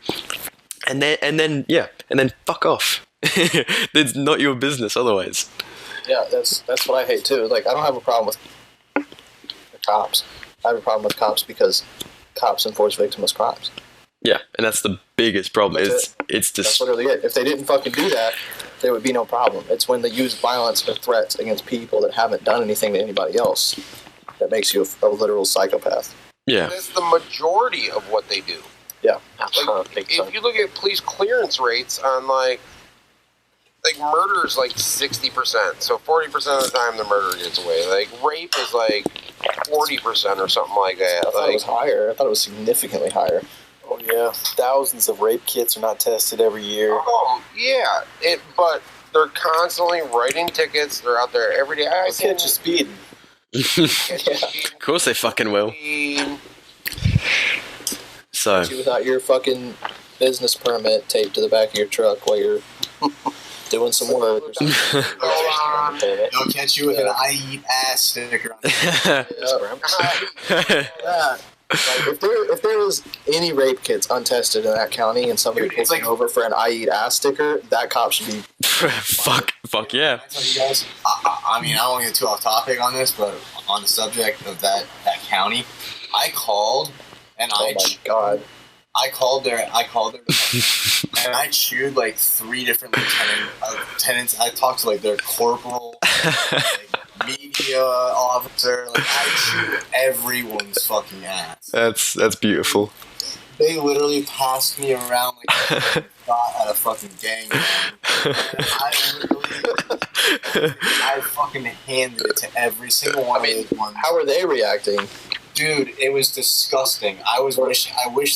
and then fuck off. It's not your business otherwise. Yeah, that's what I hate too. I don't have a problem with the cops. I have a problem with cops because cops enforce victimless crimes. Yeah, and that's the biggest problem. That's literally it. If they didn't fucking do that, there would be no problem. It's when they use violence or threats against people that haven't done anything to anybody else that makes you a literal psychopath. Yeah. That's the majority of what they do. Yeah. If you look at police clearance rates on murder is 60%. So 40% of the time the murder gets away. Rape is 40% or something like that. I thought it was higher. I thought it was significantly higher. Oh yeah, thousands of rape kits are not tested every year. Oh yeah, but they're constantly writing tickets. They're out there every day. I catch you speeding. Of course they fucking will. So without your fucking business permit taped to the back of your truck while you're doing some work or something. They'll catch you with an I eat ass sticker on yeah. If there was any rape kits untested in that county and somebody pulls me over for an I eat ass sticker, that cop should be fuck yeah. I tell you guys, I mean, I don't want to get too off topic on this, but on the subject of that county, I called and oh my god. I called their department, and I chewed like 3 different lieutenants. I talked to like their corporal, like, media officer. Like I chewed everyone's fucking ass. That's beautiful. They literally passed me around like a shot at a fucking gang. I fucking handed it to every single one of those ones. How are they reacting? Dude, it was disgusting. I wish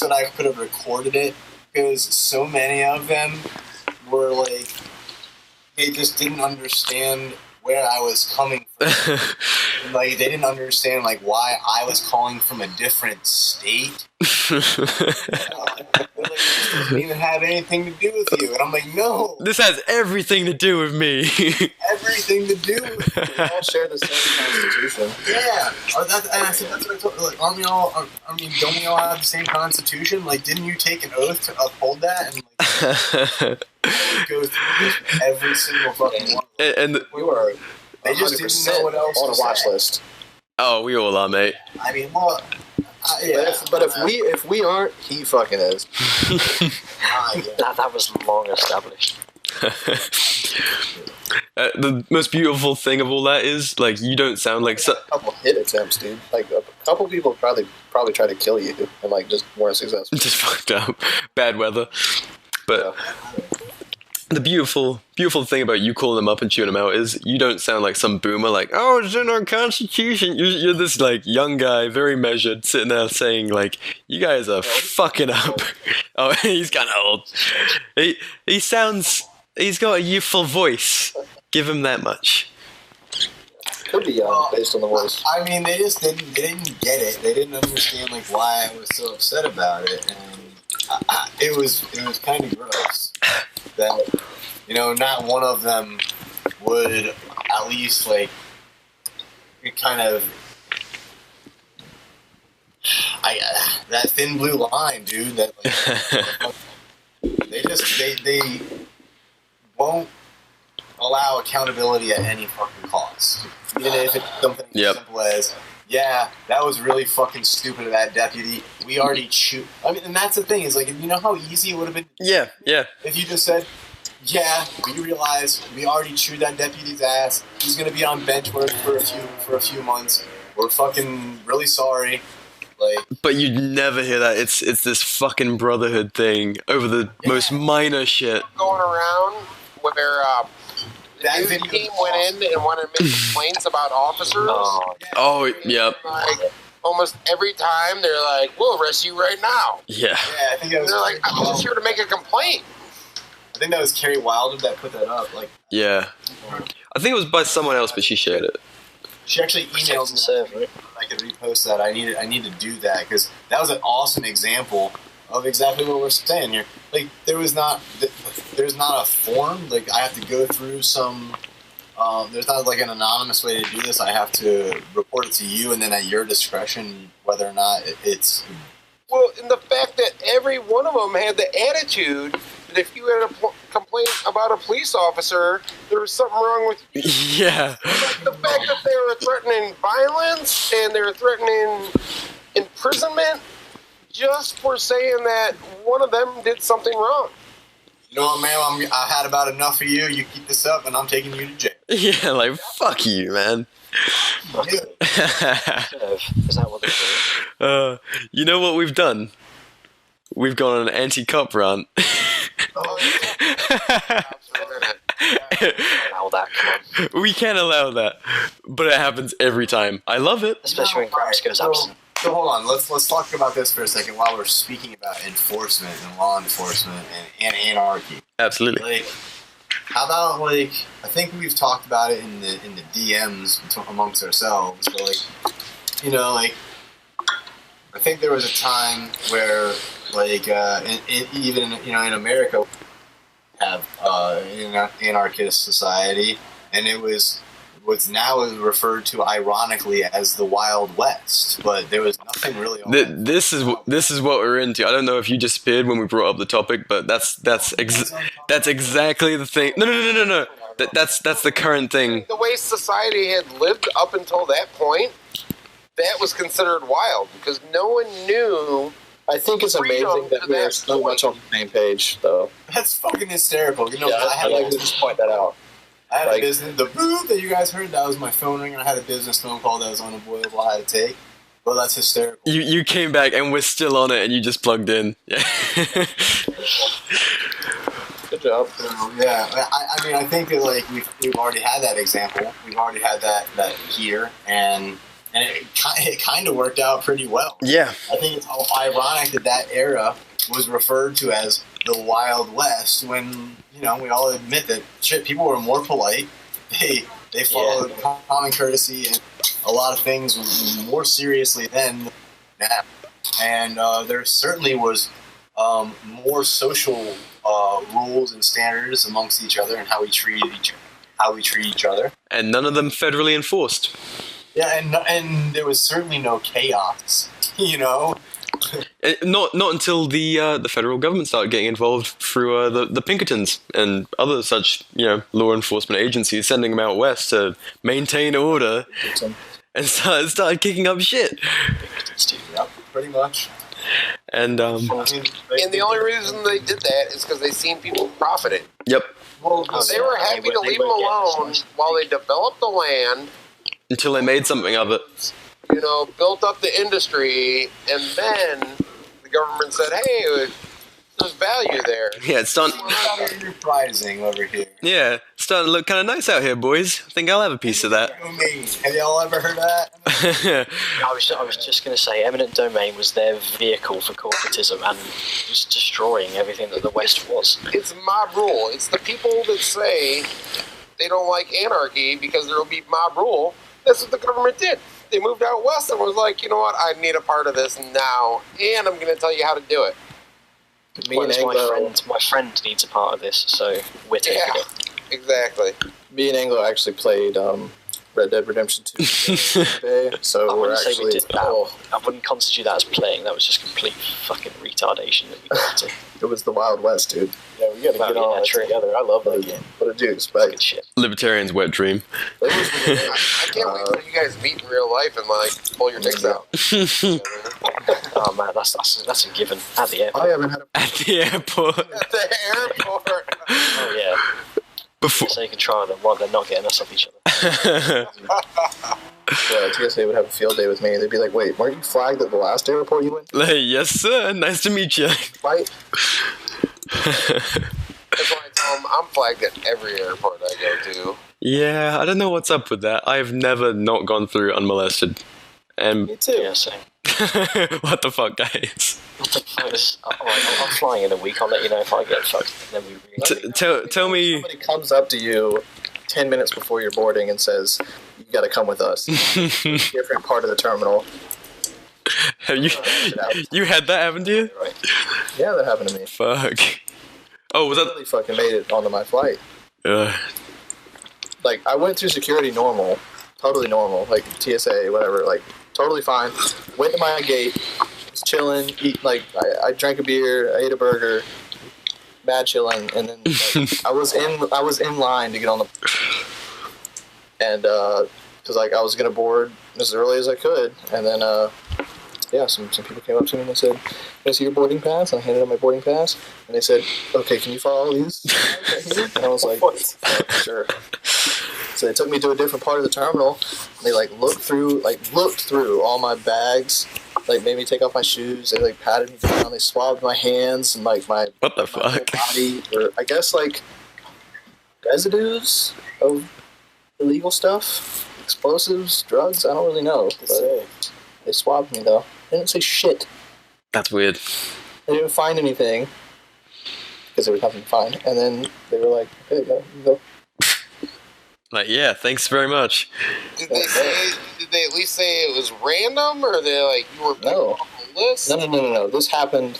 that I could have recorded it, because so many of them were like, they just didn't understand where I was coming from. Like, they didn't understand like why I was calling from a different state. Like, this doesn't even have anything to do with you. And I'm like, no. This has everything to do with me. Everything to do with you. We all share the same constitution. Yeah. And I said, that's what I told her. Like, don't we all have the same constitution? Like, didn't you take an oath to uphold that? And like, go through this with every single fucking one. And we were. They just didn't know what else on to a watch say. list. Oh, we all are, mate. I mean, well, yeah. But if we aren't, he fucking is. That was long established. The most beautiful thing of all that is, like, you don't sound like a couple hit attempts, dude. Like a couple people probably tried to kill you and like just weren't successful. Just fucked up. Bad weather. But the beautiful thing about you calling them up and chewing them out is you don't sound like some boomer like, oh, it's in our constitution. You're this like young guy, very measured, sitting there saying like, you guys are fucking up. Oh, he's kind of old. He sounds, he's got a youthful voice. Give him that much. Could be young based on the voice. I mean, they didn't get it. They didn't understand like why I was so upset about it, and it was kind of gross that, you know, not one of them would at least like kind of that thin blue line, dude. That like, they won't allow accountability at any fucking cost, even if it's something as simple as, yeah, that was really fucking stupid of that deputy. We already chewed. I mean, and that's the thing is, like, you know how easy it would have been? Yeah. If you just said, yeah, we realize we already chewed that deputy's ass. He's gonna be on bench work for a few months. We're fucking really sorry. Like, but you'd never hear that. It's this fucking brotherhood thing over the most minor shit. Going around where the new team went in and wanted to make complaints about officers. Oh, yep. Like, almost every time they're like, we'll arrest you right now. Yeah. I think that was. They're like, I'm just here to make a complaint. I think that was Carrie Wilder that put that up. Like, yeah. I think it was by someone else, but she shared it. She actually emailed me. I could repost that. I need to do that because that was an awesome example of exactly what we're saying here. Like, there's not a form. Like, I have to go through some. There's not like an anonymous way to do this. I have to report it to you, and then at your discretion, whether or not it's. Well, and the fact that every one of them had the attitude that if you had a complaint about a police officer, there was something wrong with you. Yeah. Like the fact that they were threatening violence and they were threatening imprisonment just for saying that one of them did something wrong. You know what, ma'am? I had about enough of you. You keep this up, and I'm taking you to jail. Yeah, like, fuck you, man. Is that what they do? You know what we've done? We've gone on an anti-cop rant. Allow that, come on. We can't allow that, but it happens every time. I love it. Especially when Gramps goes absent. So hold on, let's talk about this for a second while we're speaking about enforcement and law enforcement and anarchy. Absolutely. Like, how about like I think we've talked about it in the DMs amongst ourselves, but like, you know, like I think there was a time where like even in America have an anarchist society, and it was what's now referred to ironically as the Wild West, but there was nothing really. This is what we're into. I don't know if you disappeared when we brought up the topic, but that's exactly the thing. No. That's the current thing. The way society had lived up until that point, that was considered wild because no one knew I think it's amazing that we're so much on the same page, though. That's fucking hysterical. You know, Yeah, I'd like to just point that out. I had a business, the boop that you guys heard, that was my phone ringing. I had a business phone call that was unavoidable. I had to take. Well, that's hysterical. You came back and we're still on it, and you just plugged in. Yeah. Good job. Yeah, I mean, I think that like we've already had that example. We've already had that here, and it kind of worked out pretty well. Yeah. I think it's ironic that era was referred to as the Wild West when, you know, we all admit that shit, people were more polite. They followed common courtesy and a lot of things more seriously then now. And there certainly was more social rules and standards amongst each other and how we treat each other. And none of them federally enforced. Yeah, and there was certainly no chaos, you know. Not until the federal government started getting involved through the Pinkertons and other such, you know, law enforcement agencies, sending them out west to maintain order, and started kicking up shit. Yep, pretty much. And and the only reason they did that is because they seen people profiting. Yep. Well, they were happy to leave them alone while they developed the land. Until they made something of it. You know, built up the industry, and then the government said, hey, there's value there. Yeah, it's starting... Enterprising over here. Yeah, it's starting to look kind of nice out here, boys. I think I'll have a piece of that. Have y'all ever heard that? I was just going to say, eminent domain was their vehicle for corporatism and just destroying everything that the West was. It's mob rule. It's the people that say they don't like anarchy because there will be mob rule. That's what the government did. They moved out west and was like, you know what, I need a part of this now, and I'm going to tell you how to do it. My friend needs a part of this, so we're taking it. Exactly. Me and Anglo actually played Red Dead Redemption 2 today, so I we're wouldn't say actually... we did that. I wouldn't constitute that as playing. That was just complete fucking retardation that we got to. It was the Wild West, dude. Yeah, we gotta get on that together. I love that game. What it do? Good shit. Libertarian's wet dream. I can't wait till you guys meet in real life and like pull your dicks out. Oh man, that's a given at the airport. I haven't had At the airport. At the airport. Oh yeah. Before. So you can try them while they're not getting us off each other. Yeah, TSA would have a field day with me. They'd be like, "Wait, weren't you flagged at the last airport you went to?" Hey, yes, sir. Nice to meet you. Right. That's why I tell them I'm flagged at every airport I go to. Yeah, I don't know what's up with that. I've never not gone through unmolested. And Me too. Yeah, same. what the fuck, guys? I'm flying in a week. I'll let you know if I get fucked. Then we Tell me. Somebody comes up to you 10 minutes before you're boarding and says, "You got to come with us." Different part of the terminal. Have you had that, haven't you? Yeah, that happened to me. Fuck. Oh, was I that? really fucking made it onto my flight. Like, I went through security normal, totally normal, like TSA, whatever, like totally fine. Went to my gate, was chilling, I drank a beer, I ate a burger, mad chilling, and then like, I was in line to get on the, and because like I was gonna board as early as I could, and then some people came up to me and they said, "Can I see your boarding pass?" And I handed them my boarding pass, and they said, "Okay, can you follow these?" And I was like, "Sure." So they took me to a different part of the terminal. And they looked through all my bags, made me take off my shoes. They patted me down. They swabbed my hands and my what the fuck? body, or I guess residues of illegal stuff, explosives, drugs. I don't really know. But they swabbed me though. They didn't say shit. That's weird. They didn't find anything because there was nothing to find. And then they were like, "Okay, go." Like, yeah, thanks very much. Did they at least say it was random, or they you were picked off the list? No. This happened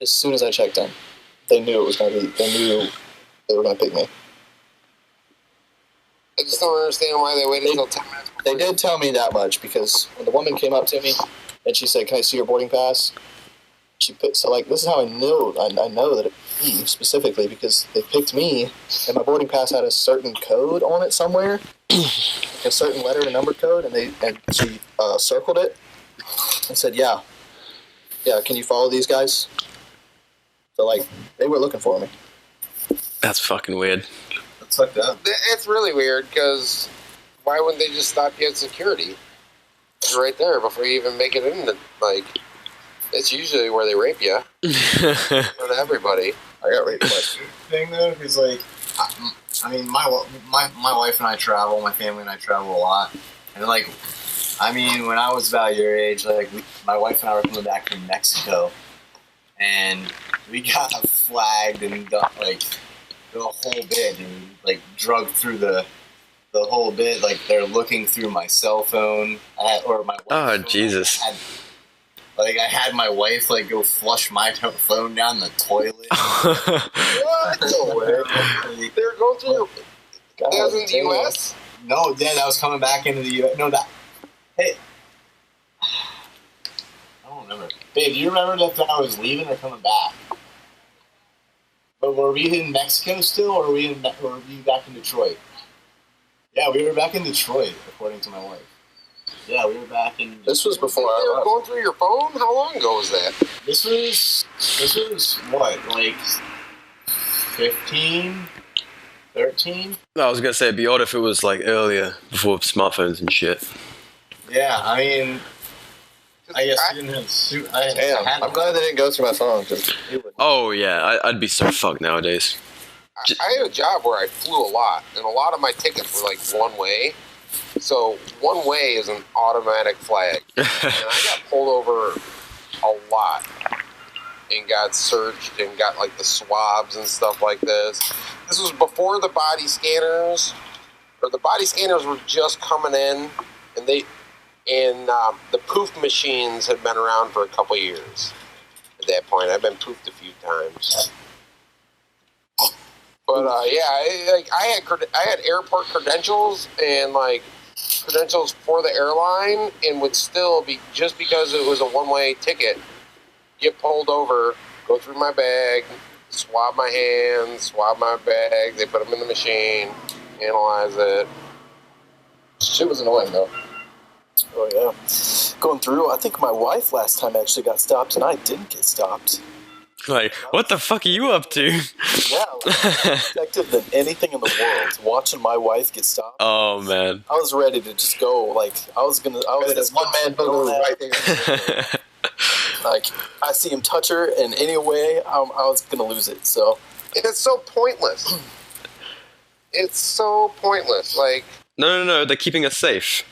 as soon as I checked in. They knew it was going to be. They knew they were going to pick me. I just don't understand why they waited until 10 minutes before. They did tell me that much because when the woman came up to me and she said, "Can I see your boarding pass?" She put this is how I know that it me specifically, because they picked me and my boarding pass had a certain code on it somewhere, a certain letter and number code, and she circled it and said, "Yeah, Yeah, can you follow these guys? So, like, they were looking for me. That's fucking weird. That's fucked up. It's really weird because why wouldn't they just stop you at security? It's right there before you even make it in. Like, it's usually where they rape you. Not everybody. I got raped twice. Thing though, because like, I mean, my wife and I travel, my family and I travel a lot, and like, I mean, when I was about your age, like, my wife and I were coming back from Mexico, and we got flagged and got like the whole bit, and like drugged through the whole bit. Like, they're looking through my cell phone or my. Oh, Jesus. I had my wife like go flush my phone down the toilet. What? No way. They were going through. That was in the U.S. No, yeah, that was coming back into the U.S. No, that. Hey, I don't remember. Babe, do you remember that I was leaving or coming back? But were we in Mexico still, or were we back in Detroit? Yeah, we were back in Detroit, according to my wife. Yeah, we were back in... This was before They I were left. going through your phone? How long ago was that? This was what, like 15, 13? No, I was gonna say it'd be odd if it was like earlier, before smartphones and shit. Yeah, I mean, I guess you didn't have Damn, I'm glad they didn't go through my phone. Cause it would... Oh yeah, I'd be so fucked nowadays. I had a job where I flew a lot, and a lot of my tickets were like one way. So one way is an automatic flag. And I got pulled over a lot and got searched and got like the swabs and stuff like this. This was before the body scanners, or the body scanners were just coming in, and the poof machines had been around for a couple years. At that point, I've been poofed a few times. But I had airport credentials and like credentials for the airline, and would still be, just because it was a one-way ticket, get pulled over, go through my bag, swab my hands, swab my bag. They put them in the machine, analyze it. Shit was annoying though. Oh yeah, going through. I think my wife last time actually got stopped, and I didn't get stopped. Like, what the fuck are you up to? Yeah, more effective than anything in the world. Watching my wife get stopped. Oh man. I was ready to just go. Like, I was this one man boogaloo right there. Like, I see him touch her in any way, I was gonna lose it. So It's so pointless. It's so pointless. Like, No, they're keeping us safe.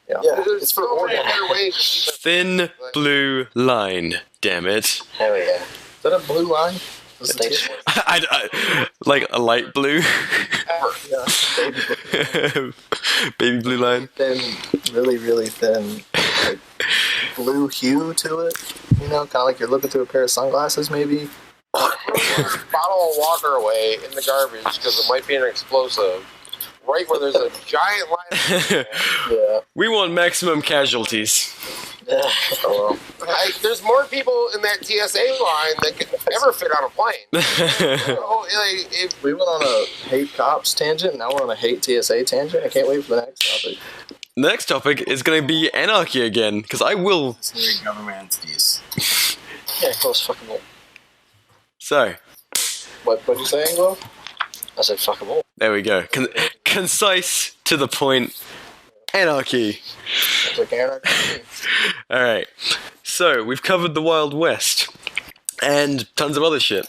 yeah, there's it's for so many order. better ways to keep it. Thin blue line. Damn it. Hell yeah. Is that a blue line? Was But they it- just I like a light blue. yeah, baby Baby blue line. thin, really, really thin, like, blue hue to it. You know, kind of like you're looking through a pair of sunglasses, maybe. Throw your bottle of water away in the garbage because it might be an explosive. Right where there's a giant line. Yeah. We want maximum casualties. Oh, Like, there's more people in that TSA line that could ever fit on a plane. So, like, if we went on a hate cops tangent, now we're on a hate TSA tangent. I can't wait for the next topic. The next topic is going to be anarchy again, because I will. It's government entities. yeah, of course, fuck 'em all. So, What'd you say, Anglo? I said fuck 'em all. there we go. Concise, to the point. Anarchy. It's like anarchy. Alright. So, we've covered the Wild West. And tons of other shit.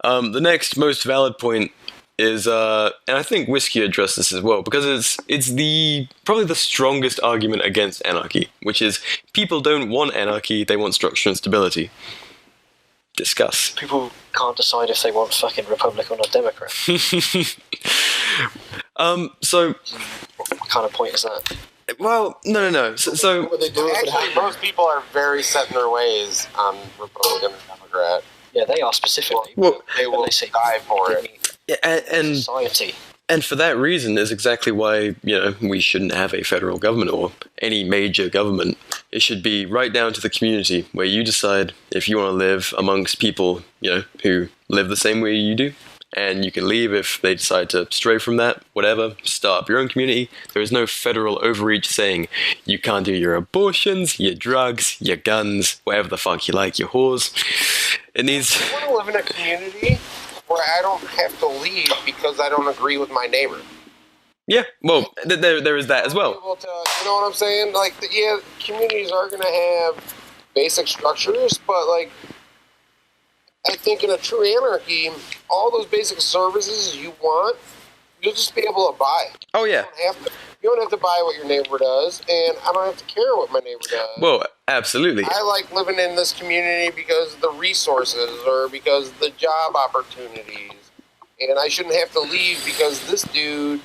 The next most valid point is, and I think Whiskey addressed this as well, because it's probably the strongest argument against anarchy, which is people don't want anarchy, they want structure and stability. Discuss. People can't decide if they want fucking Republican or Democrat. So, What kind of point is that? well, no. So What would they do if it actually, happened? most people are very set in their ways on Republican and Democrat. Yeah, they are specifically. Well, They will they say die for it. and Society. And for that reason is exactly why, we shouldn't have a federal government or any major government. It should be right down to the community where you decide if you want to live amongst people, who live the same way you do. and you can leave if they decide to stray from that, whatever, start up your own community. There is no federal overreach saying you can't do your abortions, your drugs, your guns, whatever the fuck you like, your whores. It needs... I want to live in a community where I don't have to leave because I don't agree with my neighbor. Yeah, well, there is that as well. You know what I'm saying? Like, yeah, communities are going to have basic structures, but, like, I think in a true anarchy, all those basic services you want, you'll just be able to buy. Oh, yeah. You don't have to buy what your neighbor does, and I don't have to care what my neighbor does. Well, absolutely. I like living in this community because of the resources or because of the job opportunities, and I shouldn't have to leave because this dude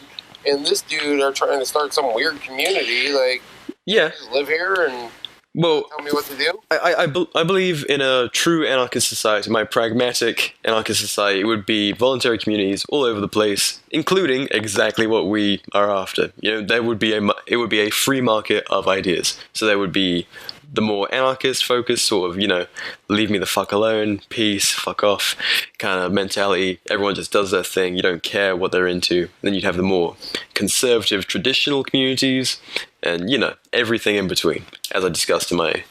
and this dude are trying to start some weird community. Like, yeah, just live here and tell me what to do. I believe in a true anarchist society. My pragmatic anarchist society would be voluntary communities all over the place, including exactly what we are after. You know, there would be it would be a free market of ideas. So there would be the more anarchist focused sort of, you know, leave me the fuck alone, peace, fuck off kind of mentality. Everyone just does their thing. You don't care what they're into. Then you'd have the more conservative traditional communities and, you know, everything in between, as I discussed in my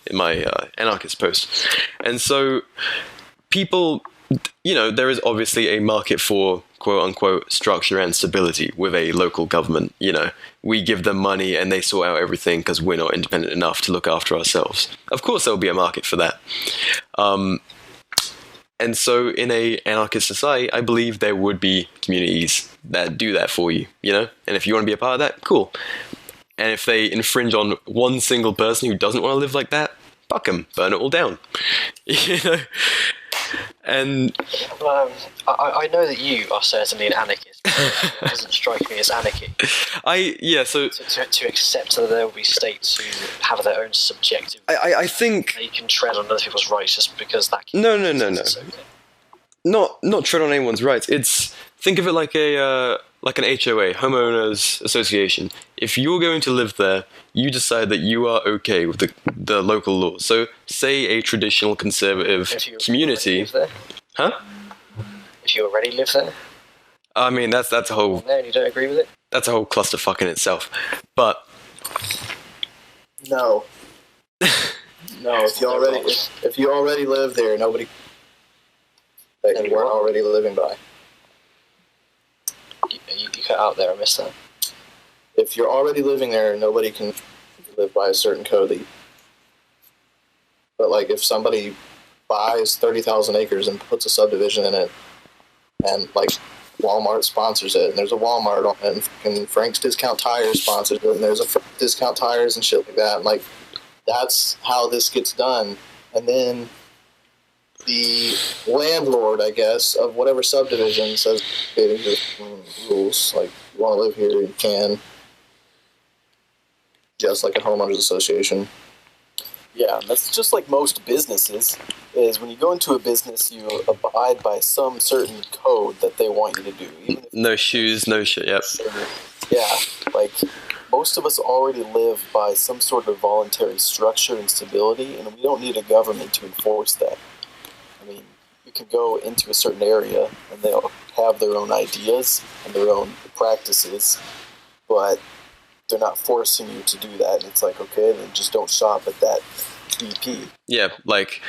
anarchist post. And so people, you know, there is obviously a market for quote-unquote structure and stability with a local government. You know, we give them money and they sort out everything because we're not independent enough to look after ourselves. Of course there'll be a market for that. And so in a anarchist society, I believe there would be communities that do that for you, you know? And if you want to be a part of that, cool. And if they infringe on one single person who doesn't want to live like that, fuck them, burn it all down. You know? And I know that you are certainly an anarchist. It doesn't strike me as anarchy. To accept that there will be states who have their own subjective. I think they can tread on other people's rights just because that. No. Not tread on anyone's rights. It's, think of it like an HOA, homeowners association. If you're going to live there, you decide that you are okay with the local laws. So, say a traditional conservative community. Huh? If you already live there? I mean, that's a whole... There and you don't agree with it? That's a whole clusterfuck in itself. But... No. No, if you already live there, nobody... that you weren't already living by. You cut out there, I missed that. If you're already living there, nobody can live by a certain code. But, like, if somebody buys 30,000 acres and puts a subdivision in it, and, like, Walmart sponsors it, and there's a Walmart, and Frank's Discount Tires sponsors it, and there's a Discount Tires and shit like that, and, like, that's how this gets done. And then the landlord, I guess, of whatever subdivision says, okay, these are rules, like, you want to live here, you can. Just like a homeowners association. Yeah, that's just like most businesses, is when you go into a business, you abide by some certain code that they want you to do. Even if no shoes, no shit, yep. Yeah, like, most of us already live by some sort of voluntary structure and stability, and we don't need a government to enforce that. I mean, you can go into a certain area, and they'll have their own ideas and their own practices, but they're not forcing you to do that. It's like, okay, then just don't shop at that BP. Yeah, like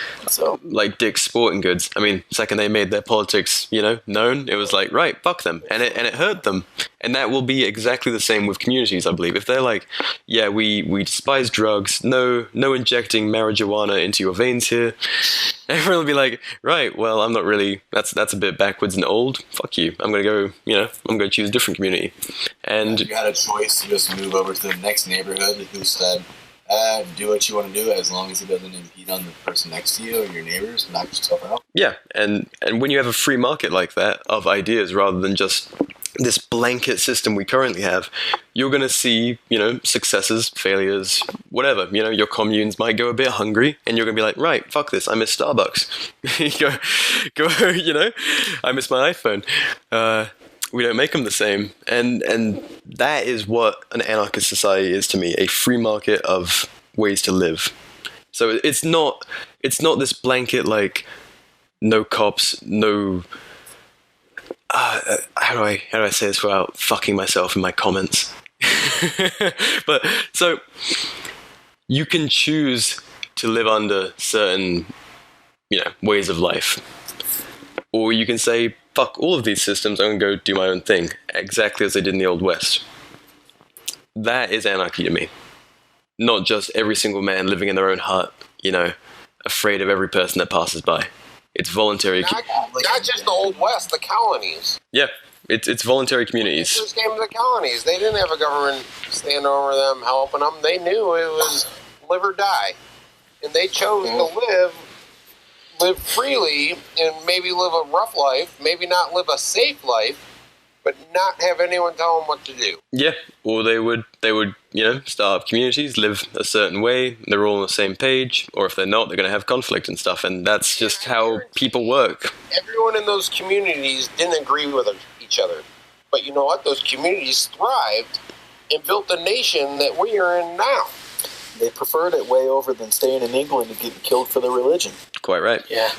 Dick's Sporting Goods. I mean, second they made their politics, you know, known, it was like, right, fuck them, and it hurt them. And that will be exactly the same with communities, I believe. If they're like, yeah, we despise drugs, no injecting marijuana into your veins here, everyone will be like, right, well, I'm not really, that's a bit backwards and old. Fuck you. I'm gonna go choose a different community. And you had a choice to just move over to the next neighborhood who said, do what you want to do as long as it doesn't impede on the person next to you or your neighbors, knock yourself out. Yeah, and when you have a free market like that of ideas rather than just this blanket system we currently have, you're going to see, you know, successes, failures, whatever. You know, your communes might go a bit hungry and you're going to be like, right, fuck this, I miss Starbucks. go, you know, I miss my iPhone. We don't make them the same. And that is what an anarchist society is to me, a free market of ways to live. So it's not this blanket, like, no cops, no... how do I say this without fucking myself in my comments? But so you can choose to live under certain, ways of life, or you can say, fuck all of these systems, I'm gonna go do my own thing, exactly as they did in the Old West. That is anarchy to me. Not just every single man living in their own hut, afraid of every person that passes by. It's voluntary. Not just the Old West, the colonies. Yeah, it's voluntary communities. When they first came to the colonies, they didn't have a government standing over them, helping them. They knew it was live or die. And they chose to live freely and maybe live a rough life, maybe not live a safe life, but not have anyone tell them what to do. Yeah, or they would start up communities, live a certain way, they're all on the same page, or if they're not, they're going to have conflict and stuff, and that's just how people work. Everyone in those communities didn't agree with each other. But you know what? Those communities thrived and built the nation that we are in now. They preferred it way over than staying in England and getting killed for their religion. Quite right. Yeah.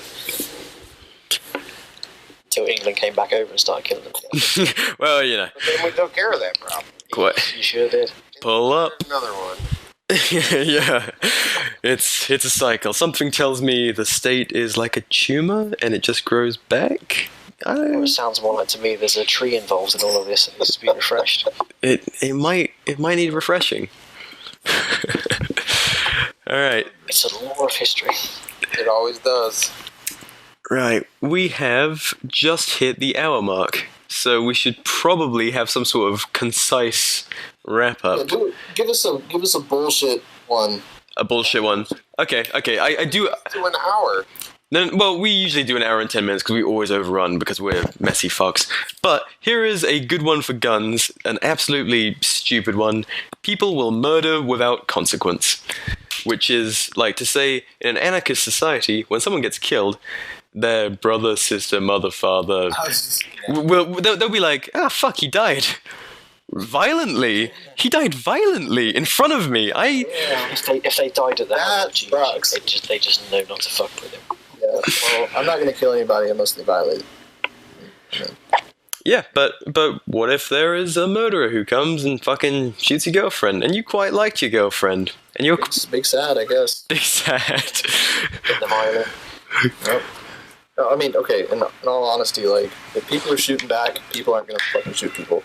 Until England came back over and started killing them. Well, But then we took care of that problem. Quite. You sure did. Pull up. Another one. Yeah, it's a cycle. Something tells me the state is like a tumor and it just grows back. It sounds more like to me there's a tree involved in all of this. It needs to be refreshed. It might need refreshing. All right. It's a law of history. It always does. Right, we have just hit the hour mark, so we should probably have some sort of concise wrap up. Yeah, give us a bullshit one. A bullshit one. Okay. I do. To an hour. No, well, we usually do an hour and 10 minutes because we always overrun because we're messy fucks. But here is a good one for guns, an absolutely stupid one. People will murder without consequence. Which is like to say, in an anarchist society, when someone gets killed, their brother, sister, mother, father, they'll be like, fuck, he died. Violently. He died violently in front of me. If they died at the hands of Jesus, they just know not to fuck with him. Yeah, well, I'm not going to kill anybody unless they violate it. Yeah, but what if there is a murderer who comes and fucking shoots your girlfriend, and you quite liked your girlfriend, and you're big sad, I guess. Big sad. The violent. Yep. No, I mean, okay. In all honesty, like if people are shooting back, people aren't going to fucking shoot people.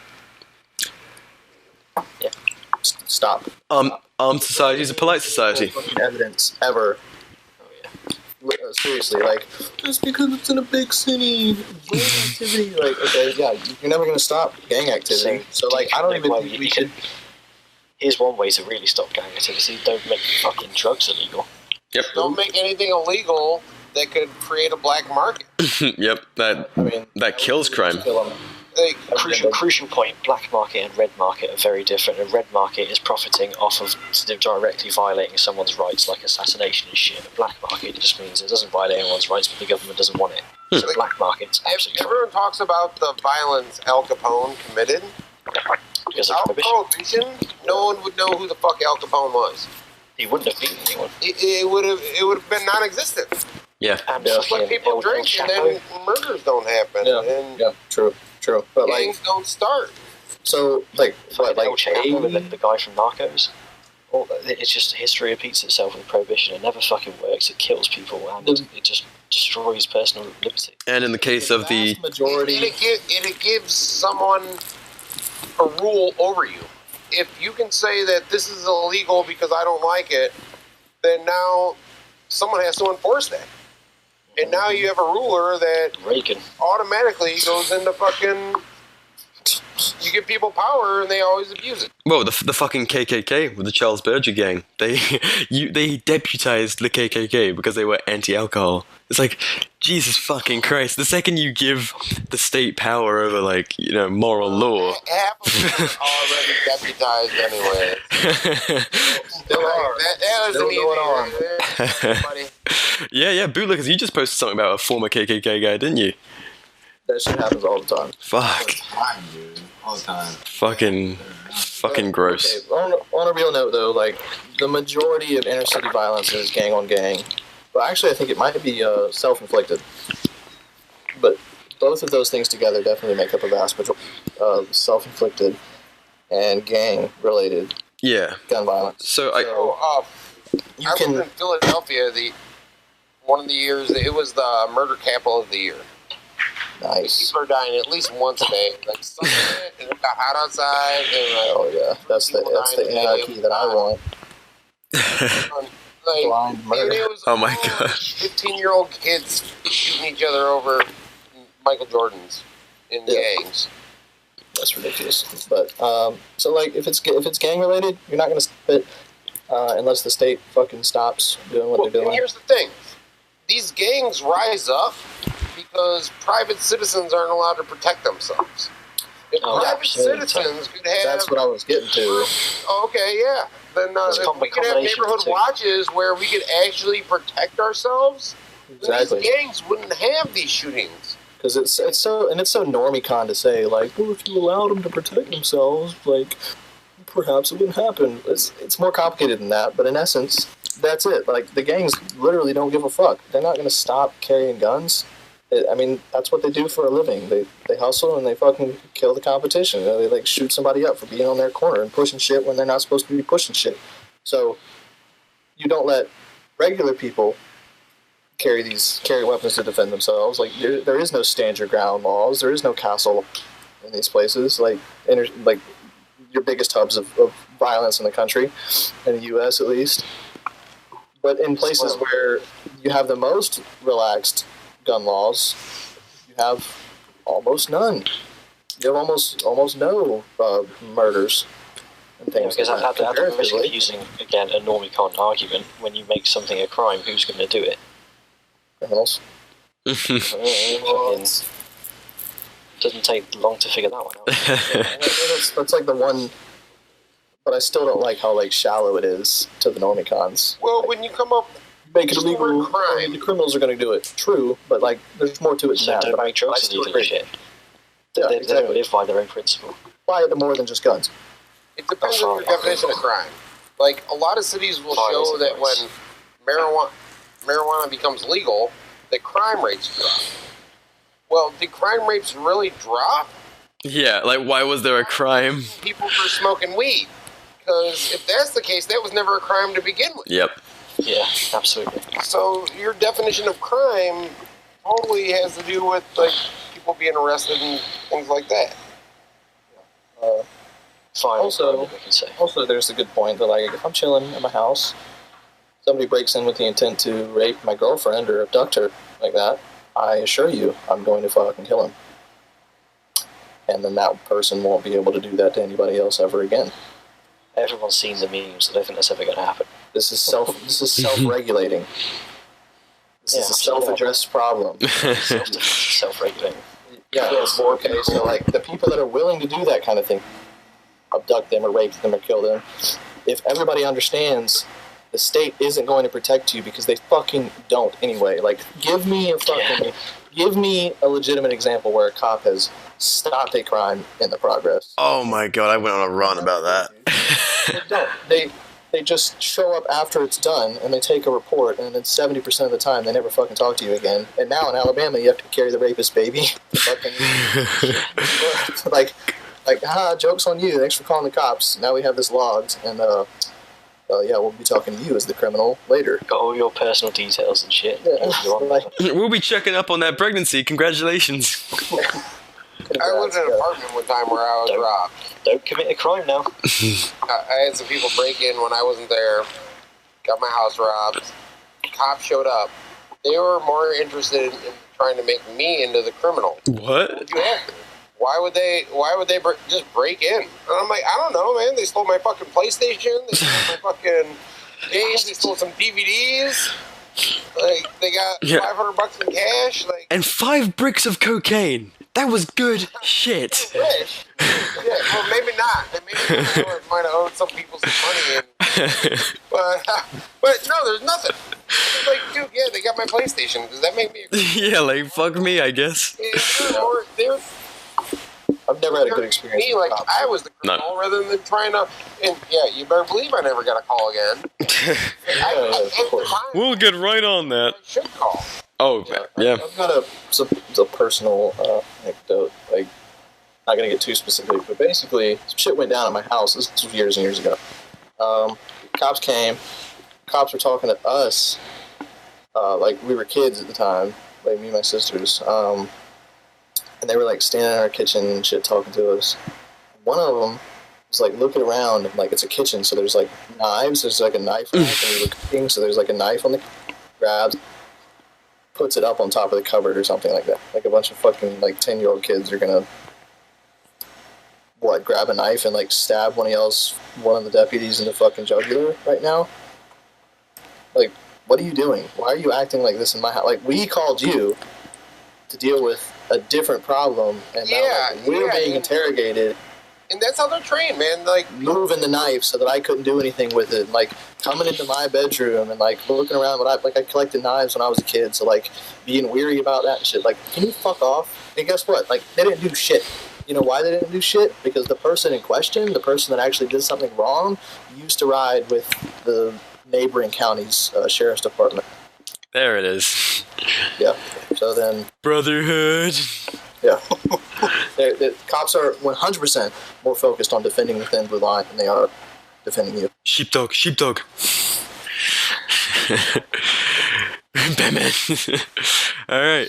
Yeah. Stop. Armed society is a polite society. Fucking evidence ever. Seriously, like just because it's in a big city, gang activity, like okay, yeah, you're never gonna stop gang activity. So like, I don't even think we should. Here's one way to really stop gang activity: don't make fucking drugs illegal. Yep. Don't make anything illegal that could create a black market. Yep. That kills crime. Crucial point, black market and red market are very different. A red market is profiting off of directly violating someone's rights, like assassination and shit. A black market just means it doesn't violate anyone's rights, but the government doesn't want it. So the black market's absolutely Everyone talks about the violence Al Capone committed. Without prohibition, no one would know who the fuck Al Capone was. He wouldn't have beaten anyone. It would have been non-existent. Yeah. Just like people drink and then murders don't happen. Yeah, true. But gangs don't start. So like what? Like the guy from Narcos. Well, it's just history repeats itself with prohibition. It never fucking works. It kills people and it just destroys personal liberty. And in the case of the majority, it gives someone a rule over you. If you can say that this is illegal because I don't like it, then now someone has to enforce that. And now you have a ruler that automatically goes into fucking... You give people power and they always abuse it. Well, the fucking KKK with the Charles Berger gang, they deputized the KKK because they were anti-alcohol. It's like, Jesus fucking Christ, the second you give the state power over, like, moral law... Half of them are already deputized anyway. That was an easy. Yeah, bootlickers, you just posted something about a former KKK guy, didn't you? That shit happens all the time. Fuck. All the time. Fucking gross. Okay, on a real note, though, like, the majority of inner city violence is gang on gang. But actually, I think it might be self-inflicted. But both of those things together definitely make up a vast majority of self-inflicted and gang-related gun violence. So I was in Philadelphia one of the years. It was the murder capital of the year. Nice. People are dying at least once a day. Like Sunday, and it got hot outside. And oh yeah, that's the anarchy that I want. Blind murder. It was oh my gosh. 15-year-old kids shooting each other over Michael Jordans in gangs. That's ridiculous. But so like if it's gang related, you're not gonna spit unless the state fucking stops doing what they're doing. And here's the thing: these gangs rise up because private citizens aren't allowed to protect themselves. If private citizens could have... That's what I was getting to. Okay, yeah. Then if we could have neighborhood watches where we could actually protect ourselves, then these gangs wouldn't have these shootings. Because it's so normie-con to say, like, well, if you allowed them to protect themselves, like, perhaps it wouldn't happen. It's more complicated than that, but in essence, that's it. Like, the gangs literally don't give a fuck. They're not going to stop carrying guns. I mean, that's what they do for a living. They hustle and they fucking kill the competition. You know, they like shoot somebody up for being on their corner and pushing shit when they're not supposed to be pushing shit. So you don't let regular people carry weapons to defend themselves. Like there is no stand your ground laws. There is no castle in these places. Like your biggest hubs of violence in the country, in the U.S. at least. But in places where you have the most relaxed gun laws, you have almost none. You have almost no murders and things. Because at the risk of using again a normie-con argument, when you make something a crime, who's going to do it? Criminals. Doesn't take long to figure that one out. That's like the one. But I still don't like how like shallow it is to the normie-cons. Well, when you come up. Make it illegal. Crime. The criminals are going to do it. True, but like, there's more to it than that. Don't make drugs and do shit. They don't live by their own principle. Apply it to more than just guns. It depends on your definition of crime. Like a lot of cities will show that when marijuana becomes legal, that crime rates drop. Well, did crime rates really drop? Yeah, like why was there a crime? People for smoking weed. Because if that's the case, that was never a crime to begin with. Yep. Yeah, absolutely. So your definition of crime totally has to do with like people being arrested and things like that. Also, there's a good point that like if I'm chilling in my house, somebody breaks in with the intent to rape my girlfriend or abduct her like that, I assure you, I'm going to fucking kill him. And then that person won't be able to do that to anybody else ever again. Everyone's seen the memes, so I don't think that's ever going to happen. This is self-regulating. This is a self-addressed problem. Self-regulating. Yeah, okay, so like the people that are willing to do that kind of thing, abduct them or rape them or kill them, if everybody understands the state isn't going to protect you because they fucking don't anyway. Like, give me a legitimate example where a cop has stopped a crime in the progress. Oh my god, I went on a run about that. They just show up after it's done and they take a report, and then 70% of the time they never fucking talk to you again. And now in Alabama you have to carry the rapist baby. like, joke's on you. Thanks for calling the cops. Now we have this logged, and yeah, we'll be talking to you as the criminal later. Got all your personal details and shit. Yeah, we'll be checking up on that pregnancy. Congratulations. I lived in an apartment one time where I was robbed. Don't commit a crime now. I had some people break in when I wasn't there. Got my house robbed. Cops showed up. They were more interested in trying to make me into the criminal. What? Why would they just break in? And I'm like, I don't know, man. They stole my fucking PlayStation. They stole my fucking games. They stole some DVDs. Like, they got $500 in cash. Like, and 5 bricks of cocaine. That was good shit. Yeah, well, maybe not. Maybe they might have owed some people some money. But no, there's nothing. It's like, dude, yeah, they got my PlayStation. Does that make me? Yeah, like fuck me, I guess. I've never had a good experience. Me, like I was the criminal rather than trying to. And yeah, you better believe I never got a call again. We'll get right on that. I should call. Oh, yeah. I've got a personal anecdote. Like, not gonna get too specific, but basically, some shit went down at my house. This was years and years ago. Cops came. Cops were talking to us. Like, we were kids at the time, like me and my sisters. And they were like standing in our kitchen and shit talking to us. One of them was like looking around, and like it's a kitchen, so there's like knives. There's like a knife rack, and we were cooking, so there's like a knife on the grabs, puts it up on top of the cupboard or something like that. Like a bunch of fucking like 10-year-old kids are gonna grab a knife and like stab one of the deputies in the fucking jugular right now? Like, what are you doing? Why are you acting like this in my house? Like, we called you to deal with a different problem, and now like, we're being interrogated. And that's how they're trained, man. Like, moving the knife so that I couldn't do anything with it. Like, coming into my bedroom and like looking around. I collected knives when I was a kid, so like being weary about that and shit. Like, can you fuck off? And guess what? Like, they didn't do shit. You know why they didn't do shit? Because the person in question, the person that actually did something wrong, used to ride with the neighboring county's sheriff's department. There it is. Yeah. So then... Brotherhood. Yeah. The cops are 100% more focused on defending the thin blue line than they are defending you. Sheepdog. Batman. All right.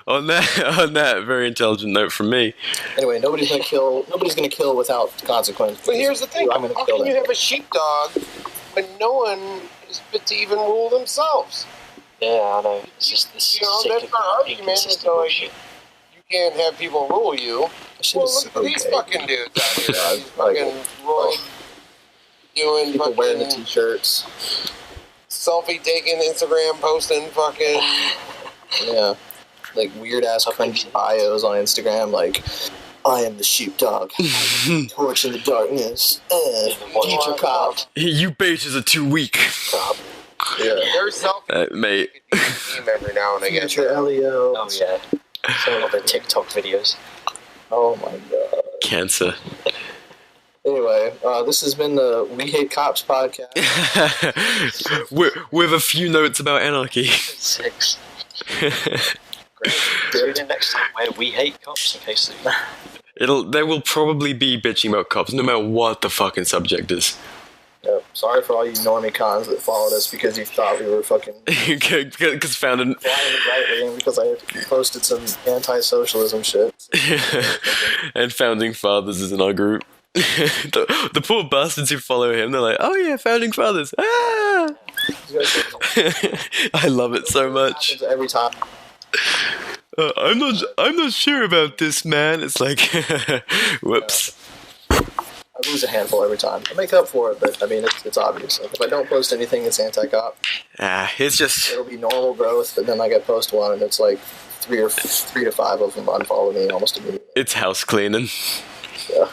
On that very intelligent note from me. Anyway, nobody's gonna kill without consequence. But here's the thing: how can you have a sheepdog when no one is fit to even rule themselves? Yeah, I know. It's just this. That's our argument. So you can't have people rule you. Well, look at these fucking dudes out here. These fucking doing people wearing the t-shirts, selfie taking, Instagram posting, fucking yeah, like weird ass cringy bios on Instagram, like I am the sheepdog, torch in the darkness, future cop. You bitches are too weak. Yeah, there's selfie mate. Every now and again. Future Elio. Oh yeah, some of the TikTok videos. Oh my god. Cancer. Anyway, this has been the We Hate Cops podcast. with a few notes about anarchy. 6. Tune in next time where we hate cops. Okay, so There will probably be bitching about cops, no matter what the fucking subject is. Yep. Sorry for all you normie cons that followed us because you thought we were fucking... Because found an... because I posted some anti-socialism shit. And founding fathers is in our group. the poor bastards who follow him, they're like, oh yeah, founding fathers. Ah! I love it so much. Every time. I'm not sure about this, man. It's like, whoops. I lose a handful every time. I make up for it, but I mean, it's obvious. Like, if I don't post anything that's anti-cop, it's just... It'll be normal growth, but then like I post one and it's like 3 to 5 of them unfollow me almost immediately. It's house cleaning.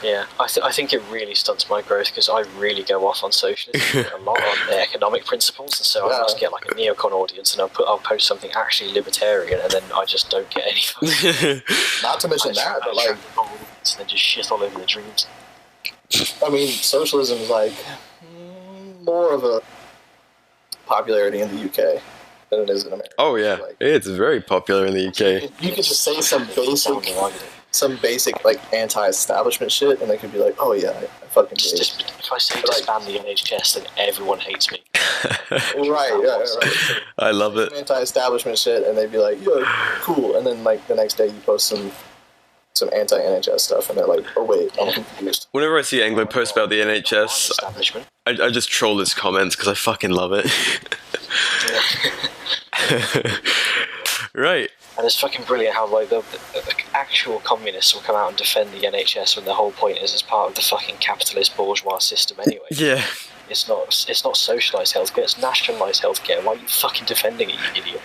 Yeah, I think it really stunts my growth because I really go off on socialism a lot on the economic principles, and so I must get like a neocon audience, and I'll post something actually libertarian, and then I just don't get any. Not to mention that, but like, and then just shit all over the dreams. I mean, socialism is like more of a popularity in the UK than it is in America. Oh yeah, like, it's very popular in the UK. You could just say some basic like anti-establishment shit, and they could be like, "Oh yeah, I fucking do." If I say disband the NHS, then everyone hates me. Right. I love it. Anti-establishment shit, and they'd be like, "Yeah, cool," and then like the next day you post some anti-NHS stuff, and they're like, "Oh wait, I'm confused." Whenever I see Anglo post about the NHS, I just troll his comments because I fucking love it. Right. And it's fucking brilliant how like the actual communists will come out and defend the NHS when the whole point is as part of the fucking capitalist bourgeois system anyway. Yeah. It's not socialised healthcare, it's nationalised healthcare. Why are you fucking defending it, you idiot?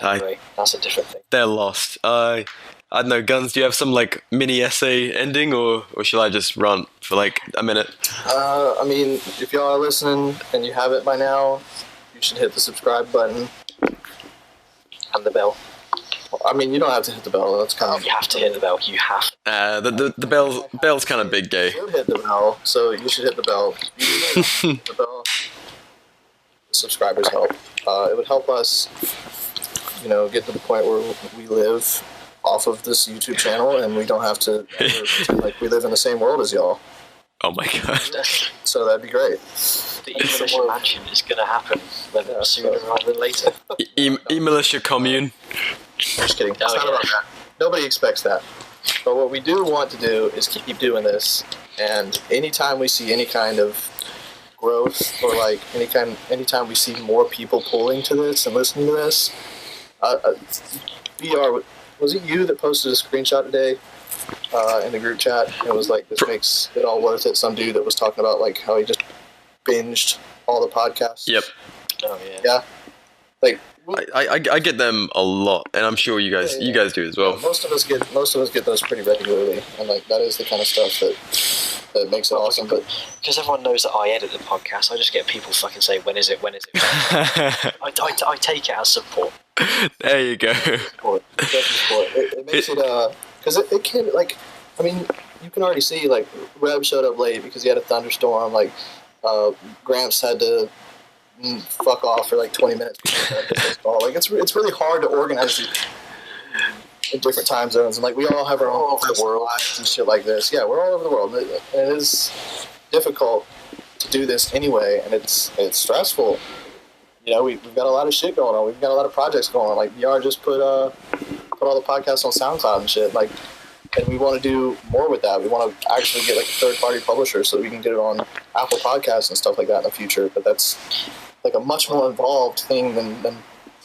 Anyway, that's a different thing. They're lost. I don't know, Guns, do you have some like mini essay ending, or shall I just rant for like a minute? I mean, if y'all are listening and you haven't by now, you should hit the subscribe button. And the bell. I mean, you don't have to hit the bell. That's kind of... You have to hit the bell. You have. The bell's kind of big gay. You should hit the bell, so you should hit the bell. You hit the bell. The subscribers help. It would help us get to the point where we live off of this YouTube channel and we don't have to ever pretend like we live in the same world as y'all. Oh my god. So that'd be great. The eMilitia mansion is going to happen whether sooner rather than later. eMilitia commune. Just kidding. It's not about that. Nobody expects that. But what we do want to do is keep doing this, and anytime we see any kind of growth, or like anytime we see more people pulling to this and listening to this, BR, was it you that posted a screenshot today in the group chat? It was like, this makes it all worth it. Some dude that was talking about like how he just binged all the podcasts. Yep. Oh yeah. Yeah. Like I get them a lot, and I'm sure you guys do as well. Yeah, most of us get those pretty regularly, and like that is the kind of stuff that makes it awesome. But because everyone knows that I edit the podcast, I just get people fucking say, when is it? I take it as support. There you go. Support. It makes it because it can, like, I mean, you can already see like Reb showed up late because he had a thunderstorm. Like Gramps had to fuck off for like 20 minutes. Like it's really hard to organize in different time zones, and like we all have our own personal lives and shit like this. Yeah, we're all over the world. It is difficult to do this anyway, and it's stressful. We've got a lot of shit going on. We've got a lot of projects going on. Like VR just put all the podcasts on SoundCloud and shit. Like, and we want to do more with that. We want to actually get like a third-party publisher so that we can get it on Apple Podcasts and stuff like that in the future. But that's like a much more involved thing than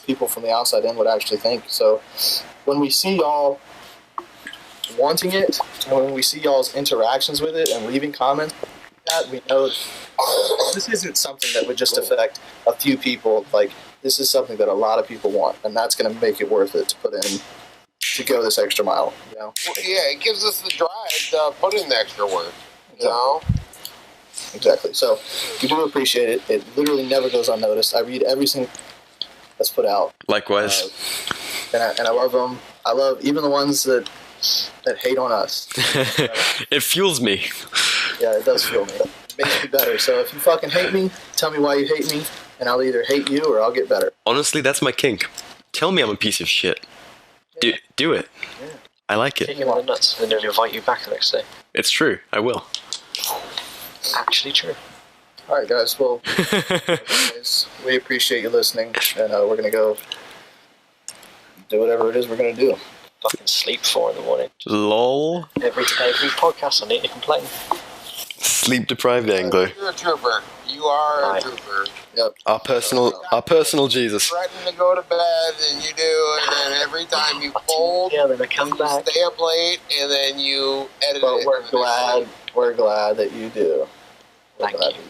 people from the outside in would actually think. So when we see y'all wanting it, and when we see y'all's interactions with it and leaving comments, that we know this isn't something that would just affect a few people. Like, this is something that a lot of people want, and that's going to make it worth it to put in, to go this extra mile. Well, yeah, it gives us the drive to put in the extra work. Exactly. So we do appreciate it. It literally never goes unnoticed. I read every single that's put out. Likewise. And I love them. I love even the ones that hate on us. It fuels me. Yeah, it does fuel me. It makes me better. So if you fucking hate me, tell me why you hate me, and I'll either hate you or I'll get better. Honestly, that's my kink. Tell me I'm a piece of shit. Do it. Yeah. I like it. Kick him on the nuts, and then he'll invite you back the next day. It's true. I will. Actually true. All right, guys. Well, anyways, we appreciate you listening, and we're gonna go do whatever it is we're gonna do. Fucking sleep 4 in the morning. Lol. Every podcast I need to complain. Sleep deprived Anglo. You're a trooper. You are a trooper. Yep. Our personal Jesus. Threaten to go to bed, and you do, and then every time you fold, yeah, then I come back. Stay up late, and then you edit but it. We're glad that you do. Thank you.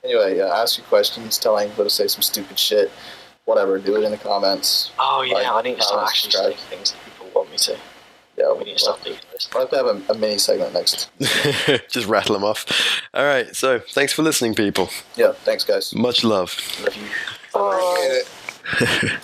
Anyway, ask your questions. Tell Anglo to say some stupid shit. Whatever. Do it in the comments. Oh yeah, like, I need to start actually saying things that people want me to. Yeah, we need to start doing this. I'll have to have a mini segment next. Just rattle them off. All right. So thanks for listening, people. Yeah. Thanks, guys. Much love. Love you. Appreciate it.